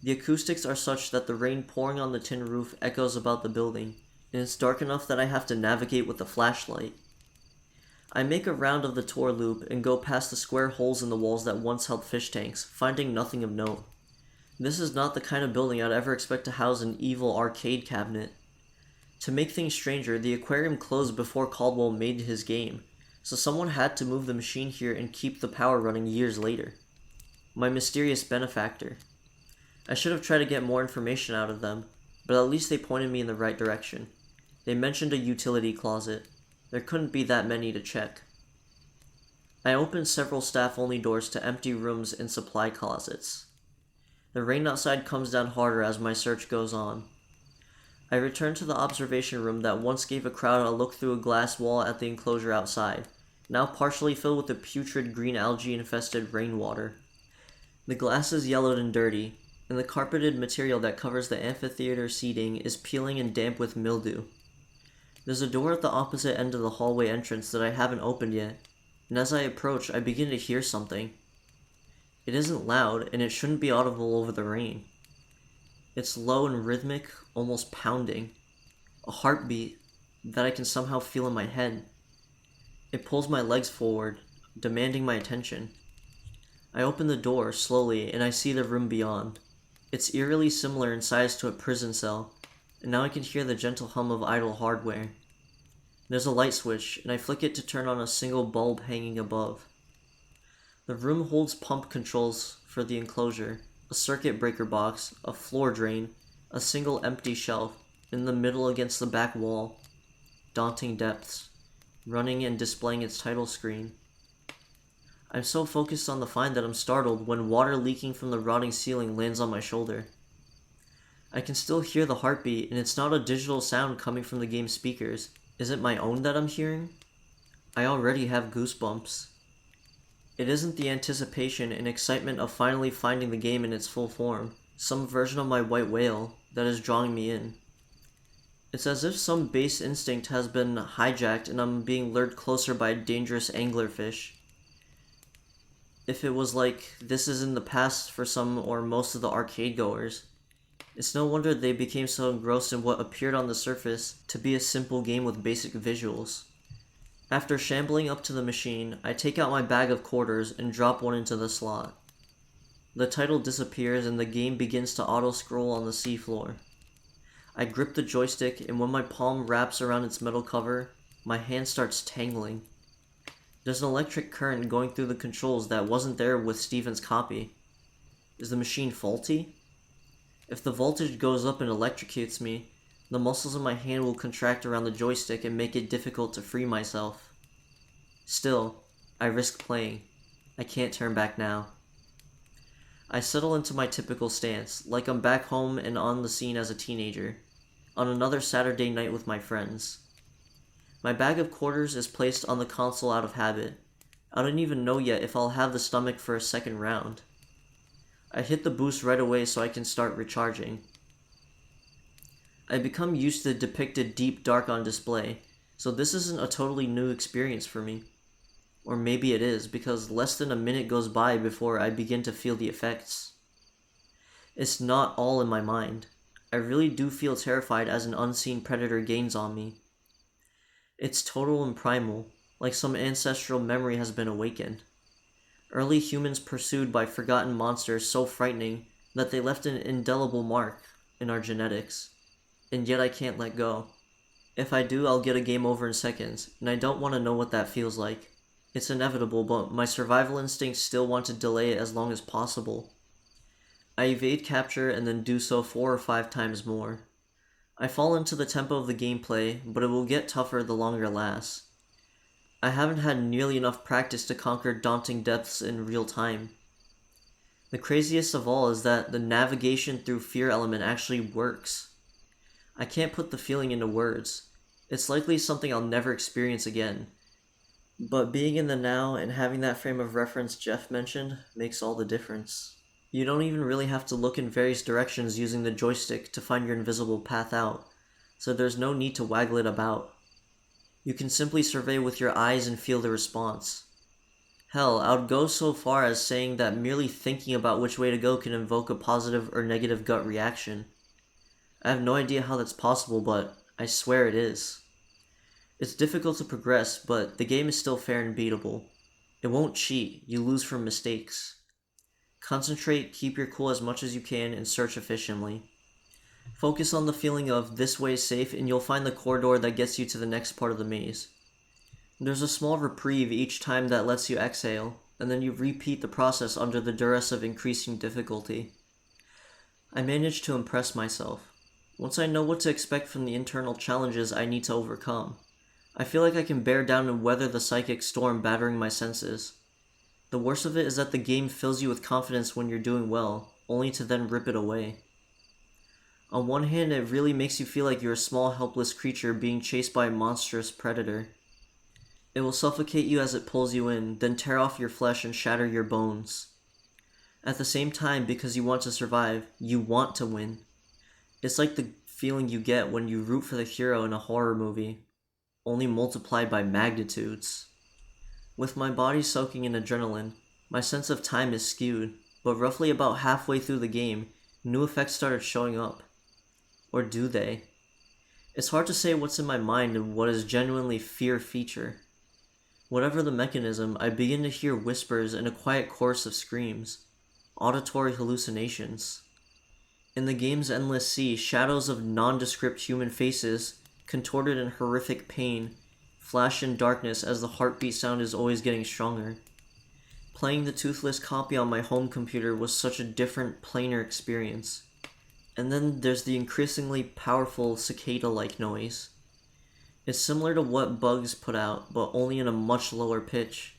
The acoustics are such that the rain pouring on the tin roof echoes about the building, and it's dark enough that I have to navigate with a flashlight. I make a round of the tour loop and go past the square holes in the walls that once held fish tanks, finding nothing of note. This is not the kind of building I'd ever expect to house an evil arcade cabinet. To make things stranger, the aquarium closed before Caldwell made his game, so someone had to move the machine here and keep the power running years later. My mysterious benefactor. I should have tried to get more information out of them, but at least they pointed me in the right direction. They mentioned a utility closet. There couldn't be that many to check. I opened several staff-only doors to empty rooms and supply closets. The rain outside comes down harder as my search goes on. I return to the observation room that once gave a crowd a look through a glass wall at the enclosure outside, now partially filled with the putrid green algae-infested rainwater. The glass is yellowed and dirty, and the carpeted material that covers the amphitheater seating is peeling and damp with mildew. There's a door at the opposite end of the hallway entrance that I haven't opened yet, and as I approach, I begin to hear something. It isn't loud, and it shouldn't be audible over the rain. It's low and rhythmic, almost pounding. A heartbeat that I can somehow feel in my head. It pulls my legs forward, demanding my attention. I open the door slowly, and I see the room beyond. It's eerily similar in size to a prison cell, and now I can hear the gentle hum of idle hardware. There's a light switch, and I flick it to turn on a single bulb hanging above. The room holds pump controls for the enclosure, a circuit breaker box, a floor drain, a single empty shelf, in the middle against the back wall. Daunting Depths, running and displaying its title screen. I'm so focused on the find that I'm startled when water leaking from the rotting ceiling lands on my shoulder. I can still hear the heartbeat, and it's not a digital sound coming from the game's speakers. Is it my own that I'm hearing? I already have goosebumps. It isn't the anticipation and excitement of finally finding the game in its full form, some version of my white whale, that is drawing me in. It's as if some base instinct has been hijacked and I'm being lured closer by a dangerous anglerfish. If it was like this is in the past for some or most of the arcade goers, it's no wonder they became so engrossed in what appeared on the surface to be a simple game with basic visuals. After shambling up to the machine, I take out my bag of quarters and drop one into the slot. The title disappears and the game begins to auto-scroll on the seafloor. I grip the joystick, and when my palm wraps around its metal cover, my hand starts tangling. There's an electric current going through the controls that wasn't there with Steven's copy. Is the machine faulty? If the voltage goes up and electrocutes me, the muscles in my hand will contract around the joystick and make it difficult to free myself. Still, I risk playing. I can't turn back now. I settle into my typical stance, like I'm back home and on the scene as a teenager, on another Saturday night with my friends. My bag of quarters is placed on the console out of habit. I don't even know yet if I'll have the stomach for a second round. I hit the boost right away so I can start recharging. I become used to the depicted deep dark on display, so this isn't a totally new experience for me. Or maybe it is, because less than a minute goes by before I begin to feel the effects. It's not all in my mind. I really do feel terrified as an unseen predator gains on me. It's total and primal, like some ancestral memory has been awakened. Early humans pursued by forgotten monsters so frightening that they left an indelible mark in our genetics. And yet I can't let go. If I do, I'll get a game over in seconds, and I don't want to know what that feels like. It's inevitable, but my survival instincts still want to delay it as long as possible. I evade capture and then do so 4 or 5 times more. I fall into the tempo of the gameplay, but it will get tougher the longer it lasts. I haven't had nearly enough practice to conquer Daunting Depths in real time. The craziest of all is that the navigation through fear element actually works. I can't put the feeling into words. It's likely something I'll never experience again. But being in the now and having that frame of reference Jeff mentioned makes all the difference. You don't even really have to look in various directions using the joystick to find your invisible path out, so there's no need to waggle it about. You can simply survey with your eyes and feel the response. Hell, I would go so far as saying that merely thinking about which way to go can invoke a positive or negative gut reaction. I have no idea how that's possible, but I swear it is. It's difficult to progress, but the game is still fair and beatable. It won't cheat, you lose from mistakes. Concentrate, keep your cool as much as you can, and search efficiently. Focus on the feeling of this way is safe and you'll find the corridor that gets you to the next part of the maze. There's a small reprieve each time that lets you exhale, and then you repeat the process under the duress of increasing difficulty. I managed to impress myself. Once I know what to expect from the internal challenges I need to overcome, I feel like I can bear down and weather the psychic storm battering my senses. The worst of it is that the game fills you with confidence when you're doing well, only to then rip it away. On one hand, it really makes you feel like you're a small helpless creature being chased by a monstrous predator. It will suffocate you as it pulls you in, then tear off your flesh and shatter your bones. At the same time, because you want to survive, you want to win. It's like the feeling you get when you root for the hero in a horror movie, only multiplied by magnitudes. With my body soaking in adrenaline, my sense of time is skewed, but roughly about halfway through the game, new effects started showing up. Or do they? It's hard to say what's in my mind and what is genuinely fear feature. Whatever the mechanism, I begin to hear whispers and a quiet chorus of screams. Auditory hallucinations. In the game's endless sea, shadows of nondescript human faces, contorted in horrific pain, flash in darkness as the heartbeat sound is always getting stronger. Playing the toothless copy on my home computer was such a different, plainer experience. And then there's the increasingly powerful cicada-like noise. It's similar to what bugs put out, but only in a much lower pitch.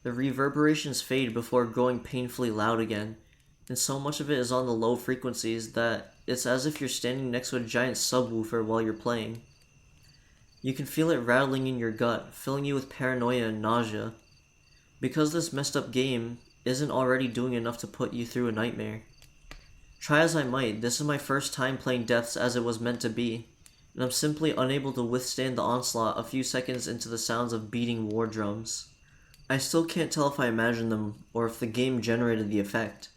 The reverberations fade before growing painfully loud again, and so much of it is on the low frequencies that it's as if you're standing next to a giant subwoofer while you're playing. You can feel it rattling in your gut, filling you with paranoia and nausea. Because this messed up game isn't already doing enough to put you through a nightmare. Try as I might, this is my first time playing Deaths as it was meant to be, and I'm simply unable to withstand the onslaught a few seconds into the sounds of beating war drums. I still can't tell if I imagined them, or if the game generated the effect.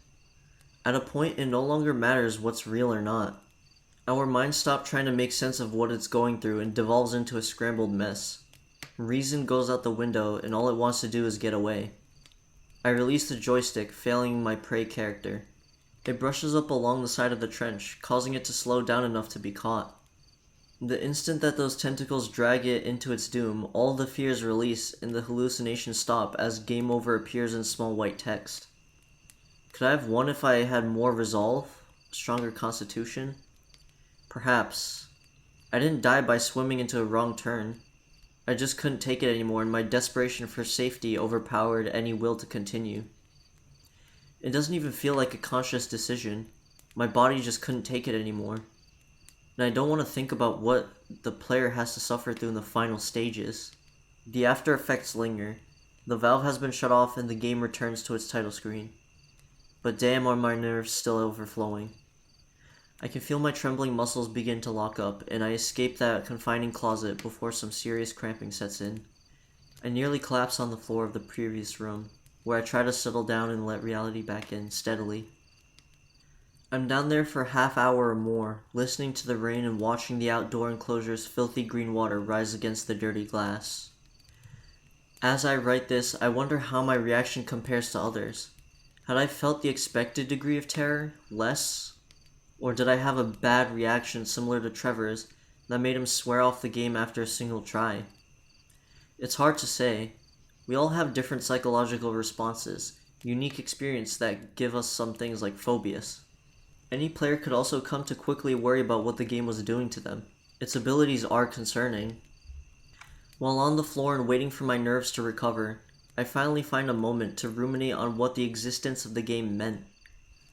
At a point, it no longer matters what's real or not. Our minds stop trying to make sense of what it's going through and devolves into a scrambled mess. Reason goes out the window, and all it wants to do is get away. I release the joystick, failing my prey character. It brushes up along the side of the trench, causing it to slow down enough to be caught. The instant that those tentacles drag it into its doom, all the fears release and the hallucinations stop as game over appears in small white text. Could I have won if I had more resolve? A stronger constitution? Perhaps. I didn't die by swimming into a wrong turn. I just couldn't take it anymore, and my desperation for safety overpowered any will to continue. It doesn't even feel like a conscious decision. My body just couldn't take it anymore. And I don't want to think about what the player has to suffer through in the final stages. The after effects linger. The valve has been shut off and the game returns to its title screen. But damn, are my nerves still overflowing. I can feel my trembling muscles begin to lock up, and I escape that confining closet before some serious cramping sets in. I nearly collapse on the floor of the previous room, where I try to settle down and let reality back in steadily. I'm down there for a half hour or more, listening to the rain and watching the outdoor enclosure's filthy green water rise against the dirty glass. As I write this, I wonder how my reaction compares to others. Had I felt the expected degree of terror, less? Or did I have a bad reaction similar to Trevor's that made him swear off the game after a single try? It's hard to say. We all have different psychological responses, unique experiences that give us some things like phobias. Any player could also come to quickly worry about what the game was doing to them. Its abilities are concerning. While on the floor and waiting for my nerves to recover, I finally find a moment to ruminate on what the existence of the game meant.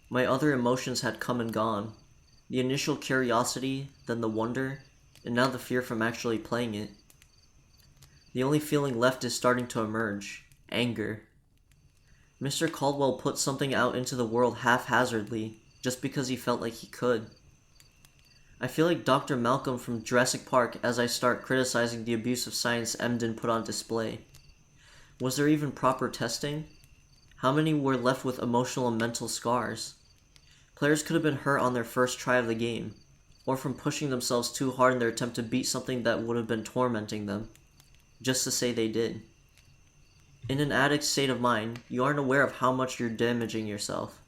My other emotions had come and gone. The initial curiosity, then the wonder, and now the fear from actually playing it. The only feeling left is starting to emerge. Anger. Mr. Caldwell put something out into the world haphazardly, just because he felt like he could. I feel like Dr. Malcolm from Jurassic Park as I start criticizing the abuse of science Emden put on display. Was there even proper testing? How many were left with emotional and mental scars? Players could have been hurt on their first try of the game, or from pushing themselves too hard in their attempt to beat something that would have been tormenting them, just to say they did. In an addict's state of mind, you aren't aware of how much you're damaging yourself.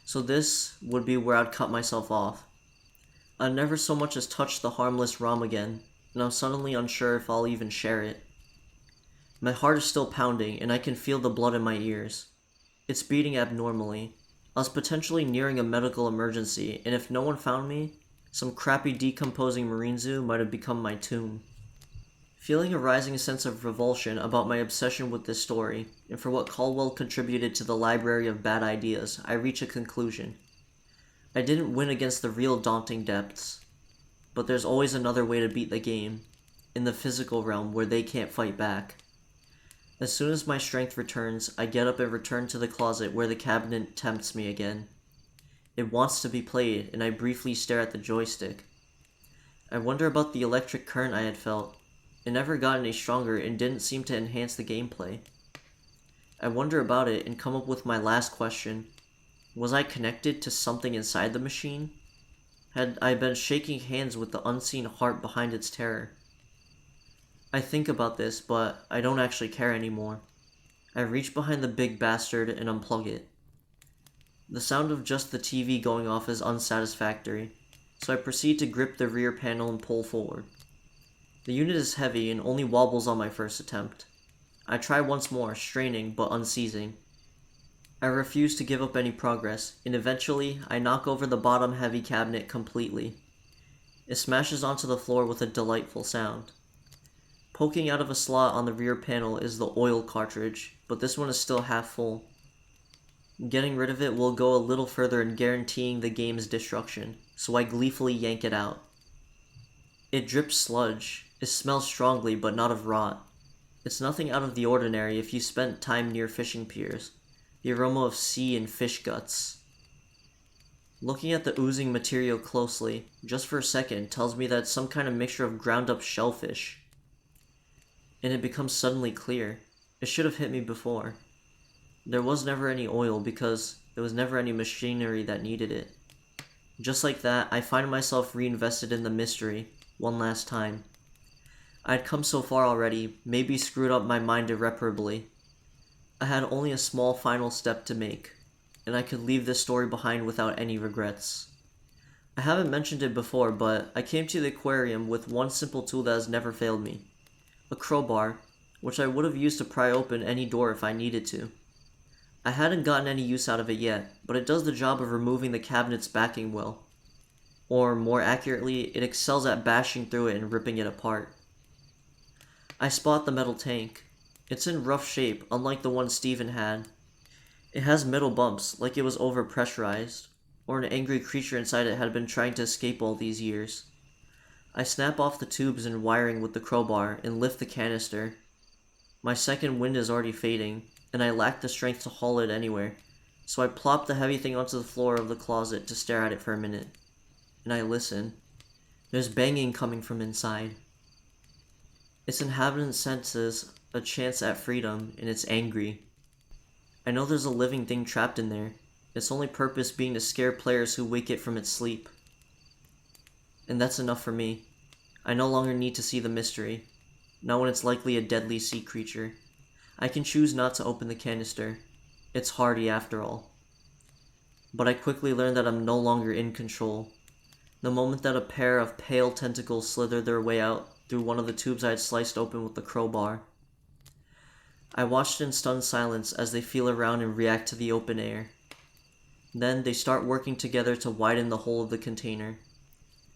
So this would be where I'd cut myself off. I'd never so much as touch the harmless ROM again, and I'm suddenly unsure if I'll even share it. My heart is still pounding, and I can feel the blood in my ears. It's beating abnormally. I was potentially nearing a medical emergency, and if no one found me, some crappy decomposing marine zoo might have become my tomb. Feeling a rising sense of revulsion about my obsession with this story, and for what Caldwell contributed to the library of bad ideas, I reach a conclusion. I didn't win against the real Daunting Depths, but there's always another way to beat the game, in the physical realm where they can't fight back. As soon as my strength returns, I get up and return to the closet where the cabinet tempts me again. It wants to be played, and I briefly stare at the joystick. I wonder about the electric current I had felt. It never got any stronger and didn't seem to enhance the gameplay. I wonder about it and come up with my last question. Was I connected to something inside the machine? Had I been shaking hands with the unseen heart behind its terror? I think about this, but I don't actually care anymore. I reach behind the big bastard and unplug it. The sound of just the TV going off is unsatisfactory, so I proceed to grip the rear panel and pull forward. The unit is heavy and only wobbles on my first attempt. I try once more, straining but unceasing. I refuse to give up any progress, and eventually I knock over the bottom heavy cabinet completely. It smashes onto the floor with a delightful sound. Poking out of a slot on the rear panel is the oil cartridge, but this one is still half full. Getting rid of it will go a little further in guaranteeing the game's destruction, so I gleefully yank it out. It drips sludge. It smells strongly, but not of rot. It's nothing out of the ordinary if you spent time near fishing piers. The aroma of sea and fish guts. Looking at the oozing material closely, just for a second, tells me that it's some kind of mixture of ground up shellfish. And it becomes suddenly clear. It should have hit me before. There was never any oil because there was never any machinery that needed it. Just like that, I find myself reinvested in the mystery, one last time. I'd come so far already, maybe screwed up my mind irreparably. I had only a small final step to make, and I could leave this story behind without any regrets. I haven't mentioned it before, but I came to the aquarium with one simple tool that has never failed me. A crowbar, which I would have used to pry open any door if I needed to. I hadn't gotten any use out of it yet, but it does the job of removing the cabinet's backing well. Or, more accurately, it excels at bashing through it and ripping it apart. I spot the metal tank. It's in rough shape, unlike the one Steven had. It has metal bumps, like it was overpressurized, or an angry creature inside it had been trying to escape all these years. I snap off the tubes and wiring with the crowbar and lift the canister. My second wind is already fading, and I lack the strength to haul it anywhere, so I plop the heavy thing onto the floor of the closet to stare at it for a minute. And I listen. There's banging coming from inside. Its inhabitant senses a chance at freedom, and it's angry. I know there's a living thing trapped in there, its only purpose being to scare players who wake it from its sleep. And that's enough for me. I no longer need to see the mystery, not when it's likely a deadly sea creature. I can choose not to open the canister. It's hardy after all. But I quickly learn that I'm no longer in control. The moment that a pair of pale tentacles slither their way out through one of the tubes I had sliced open with the crowbar. I watched in stunned silence as they feel around and react to the open air. Then they start working together to widen the hole of the container.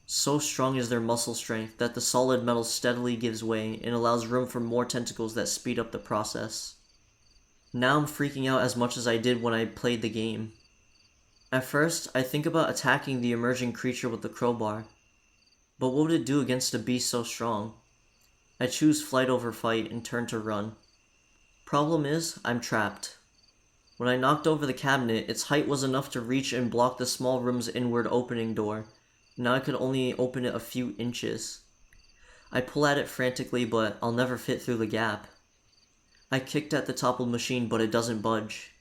So strong is their muscle strength that the solid metal steadily gives way and allows room for more tentacles that speed up the process. Now I'm freaking out as much as I did when I played the game. At first, I think about attacking the emerging creature with the crowbar. But what would it do against a beast so strong? I choose flight over fight and turn to run. Problem is, I'm trapped. When I knocked over the cabinet, its height was enough to reach and block the small room's inward opening door. Now I could only open it a few inches. I pull at it frantically, but I'll never fit through the gap. I kicked at the toppled machine, but it doesn't budge.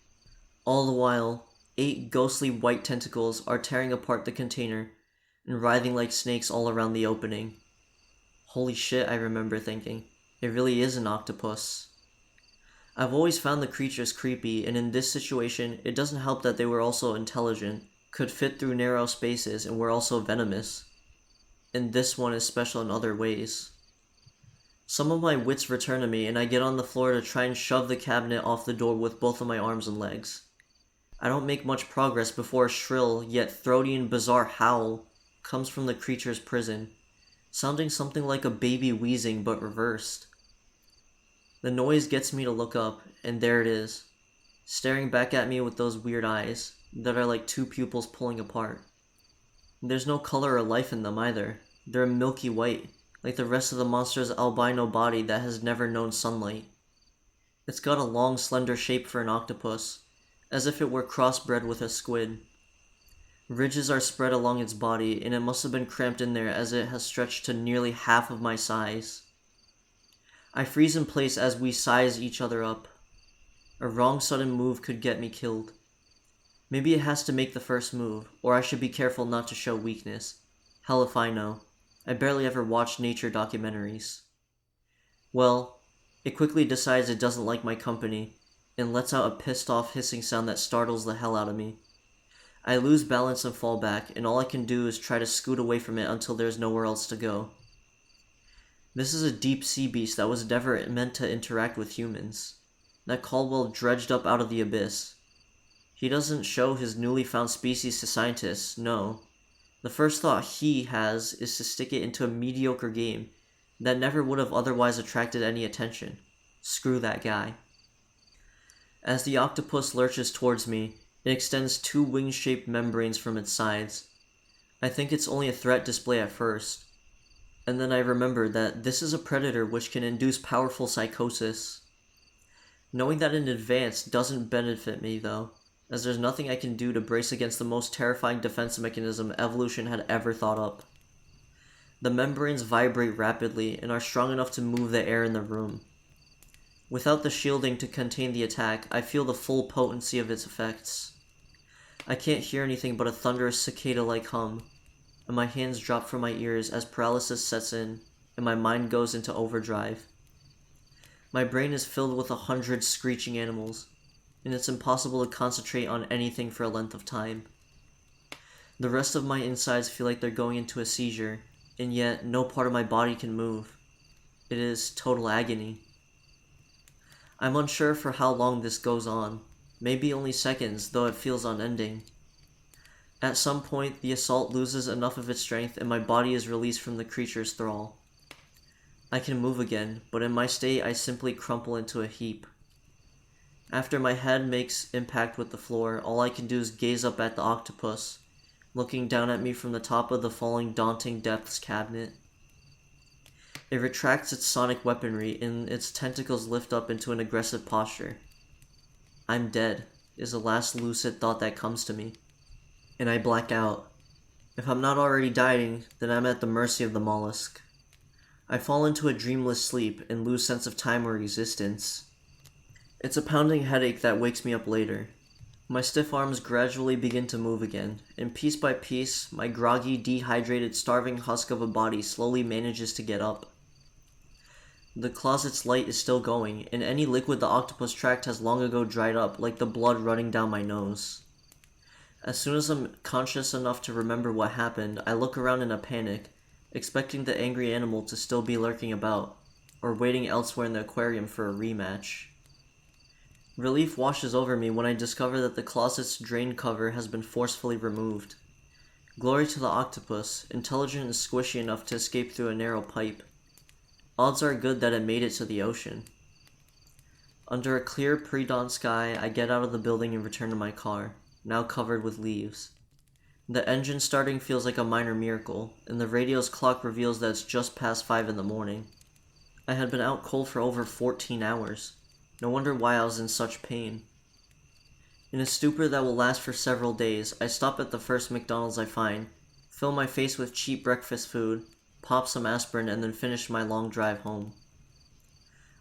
All the while, 8 ghostly white tentacles are tearing apart the container and writhing like snakes all around the opening. Holy shit, I remember thinking. It really is an octopus. I've always found the creatures creepy, and in this situation, it doesn't help that they were also intelligent, could fit through narrow spaces, and were also venomous. And this one is special in other ways. Some of my wits return to me, and I get on the floor to try and shove the cabinet off the door with both of my arms and legs. I don't make much progress before a shrill, yet throaty and bizarre howl comes from the creature's prison, sounding something like a baby wheezing but reversed. The noise gets me to look up, and there it is, staring back at me with those weird eyes that are like 2 pupils pulling apart. There's no color or life in them either. They're milky white, like the rest of the monster's albino body that has never known sunlight. It's got a long, slender shape for an octopus, as if it were crossbred with a squid. Ridges are spread along its body, and it must have been cramped in there as it has stretched to nearly half of my size. I freeze in place as we size each other up. A wrong sudden move could get me killed. Maybe it has to make the first move, or I should be careful not to show weakness. Hell if I know. I barely ever watch nature documentaries. Well, it quickly decides it doesn't like my company, and lets out a pissed off hissing sound that startles the hell out of me. I lose balance and fall back, and all I can do is try to scoot away from it until there's nowhere else to go. This is a deep sea beast that was never meant to interact with humans, that Caldwell dredged up out of the abyss. He doesn't show his newly found species to scientists, no. The first thought he has is to stick it into a mediocre game that never would have otherwise attracted any attention. Screw that guy. As the octopus lurches towards me, it extends 2 wing-shaped membranes from its sides. I think it's only a threat display at first, and then I remember that this is a predator which can induce powerful psychosis. Knowing that in advance doesn't benefit me though, as there's nothing I can do to brace against the most terrifying defense mechanism evolution had ever thought up. The membranes vibrate rapidly and are strong enough to move the air in the room. Without the shielding to contain the attack, I feel the full potency of its effects. I can't hear anything but a thunderous cicada-like hum, and my hands drop from my ears as paralysis sets in and my mind goes into overdrive. My brain is filled with 100 screeching animals, and it's impossible to concentrate on anything for a length of time. The rest of my insides feel like they're going into a seizure, and yet no part of my body can move. It is total agony. I'm unsure for how long this goes on, maybe only seconds, though it feels unending. At some point, the assault loses enough of its strength and my body is released from the creature's thrall. I can move again, but in my state I simply crumple into a heap. After my head makes impact with the floor, all I can do is gaze up at the octopus, looking down at me from the top of the falling Daunting Depths cabinet. It retracts its sonic weaponry and its tentacles lift up into an aggressive posture. I'm dead, is the last lucid thought that comes to me. And I black out. If I'm not already dying, then I'm at the mercy of the mollusk. I fall into a dreamless sleep and lose sense of time or existence. It's a pounding headache that wakes me up later. My stiff arms gradually begin to move again, and piece by piece, my groggy, dehydrated, starving husk of a body slowly manages to get up. The closet's light is still going, and any liquid the octopus tracked has long ago dried up, like the blood running down my nose. As soon as I'm conscious enough to remember what happened, I look around in a panic, expecting the angry animal to still be lurking about, or waiting elsewhere in the aquarium for a rematch. Relief washes over me when I discover that the closet's drain cover has been forcefully removed. Glory to the octopus, intelligent and squishy enough to escape through a narrow pipe. Odds are good that it made it to the ocean. Under a clear pre-dawn sky, I get out of the building and return to my car, now covered with leaves. The engine starting feels like a minor miracle, and the radio's clock reveals that it's just past 5 in the morning. I had been out cold for over 14 hours. No wonder why I was in such pain. In a stupor that will last for several days, I stop at the first McDonald's I find, fill my face with cheap breakfast food, pop some aspirin, and then finish my long drive home.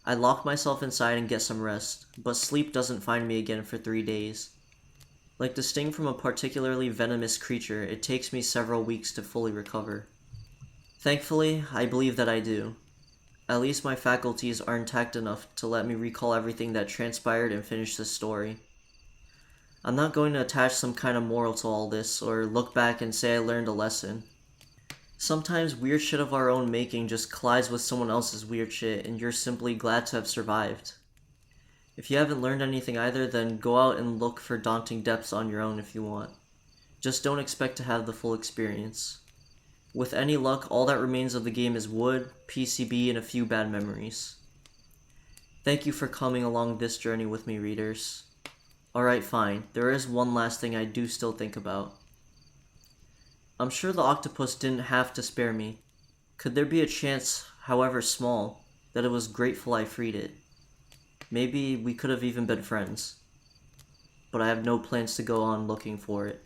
I lock myself inside and get some rest, but sleep doesn't find me again for 3 days. Like the sting from a particularly venomous creature, it takes me several weeks to fully recover. Thankfully, I believe that I do. At least my faculties are intact enough to let me recall everything that transpired and finish this story. I'm not going to attach some kind of moral to all this, or look back and say I learned a lesson. Sometimes weird shit of our own making just collides with someone else's weird shit, and you're simply glad to have survived. If you haven't learned anything either, then go out and look for Daunting Depths on your own if you want. Just don't expect to have the full experience. With any luck, all that remains of the game is wood, PCB, and a few bad memories. Thank you for coming along this journey with me, readers. Alright, fine. There is one last thing I do still think about. I'm sure the octopus didn't have to spare me. Could there be a chance, however small, that it was grateful I freed it? Maybe we could have even been friends. But I have no plans to go on looking for it.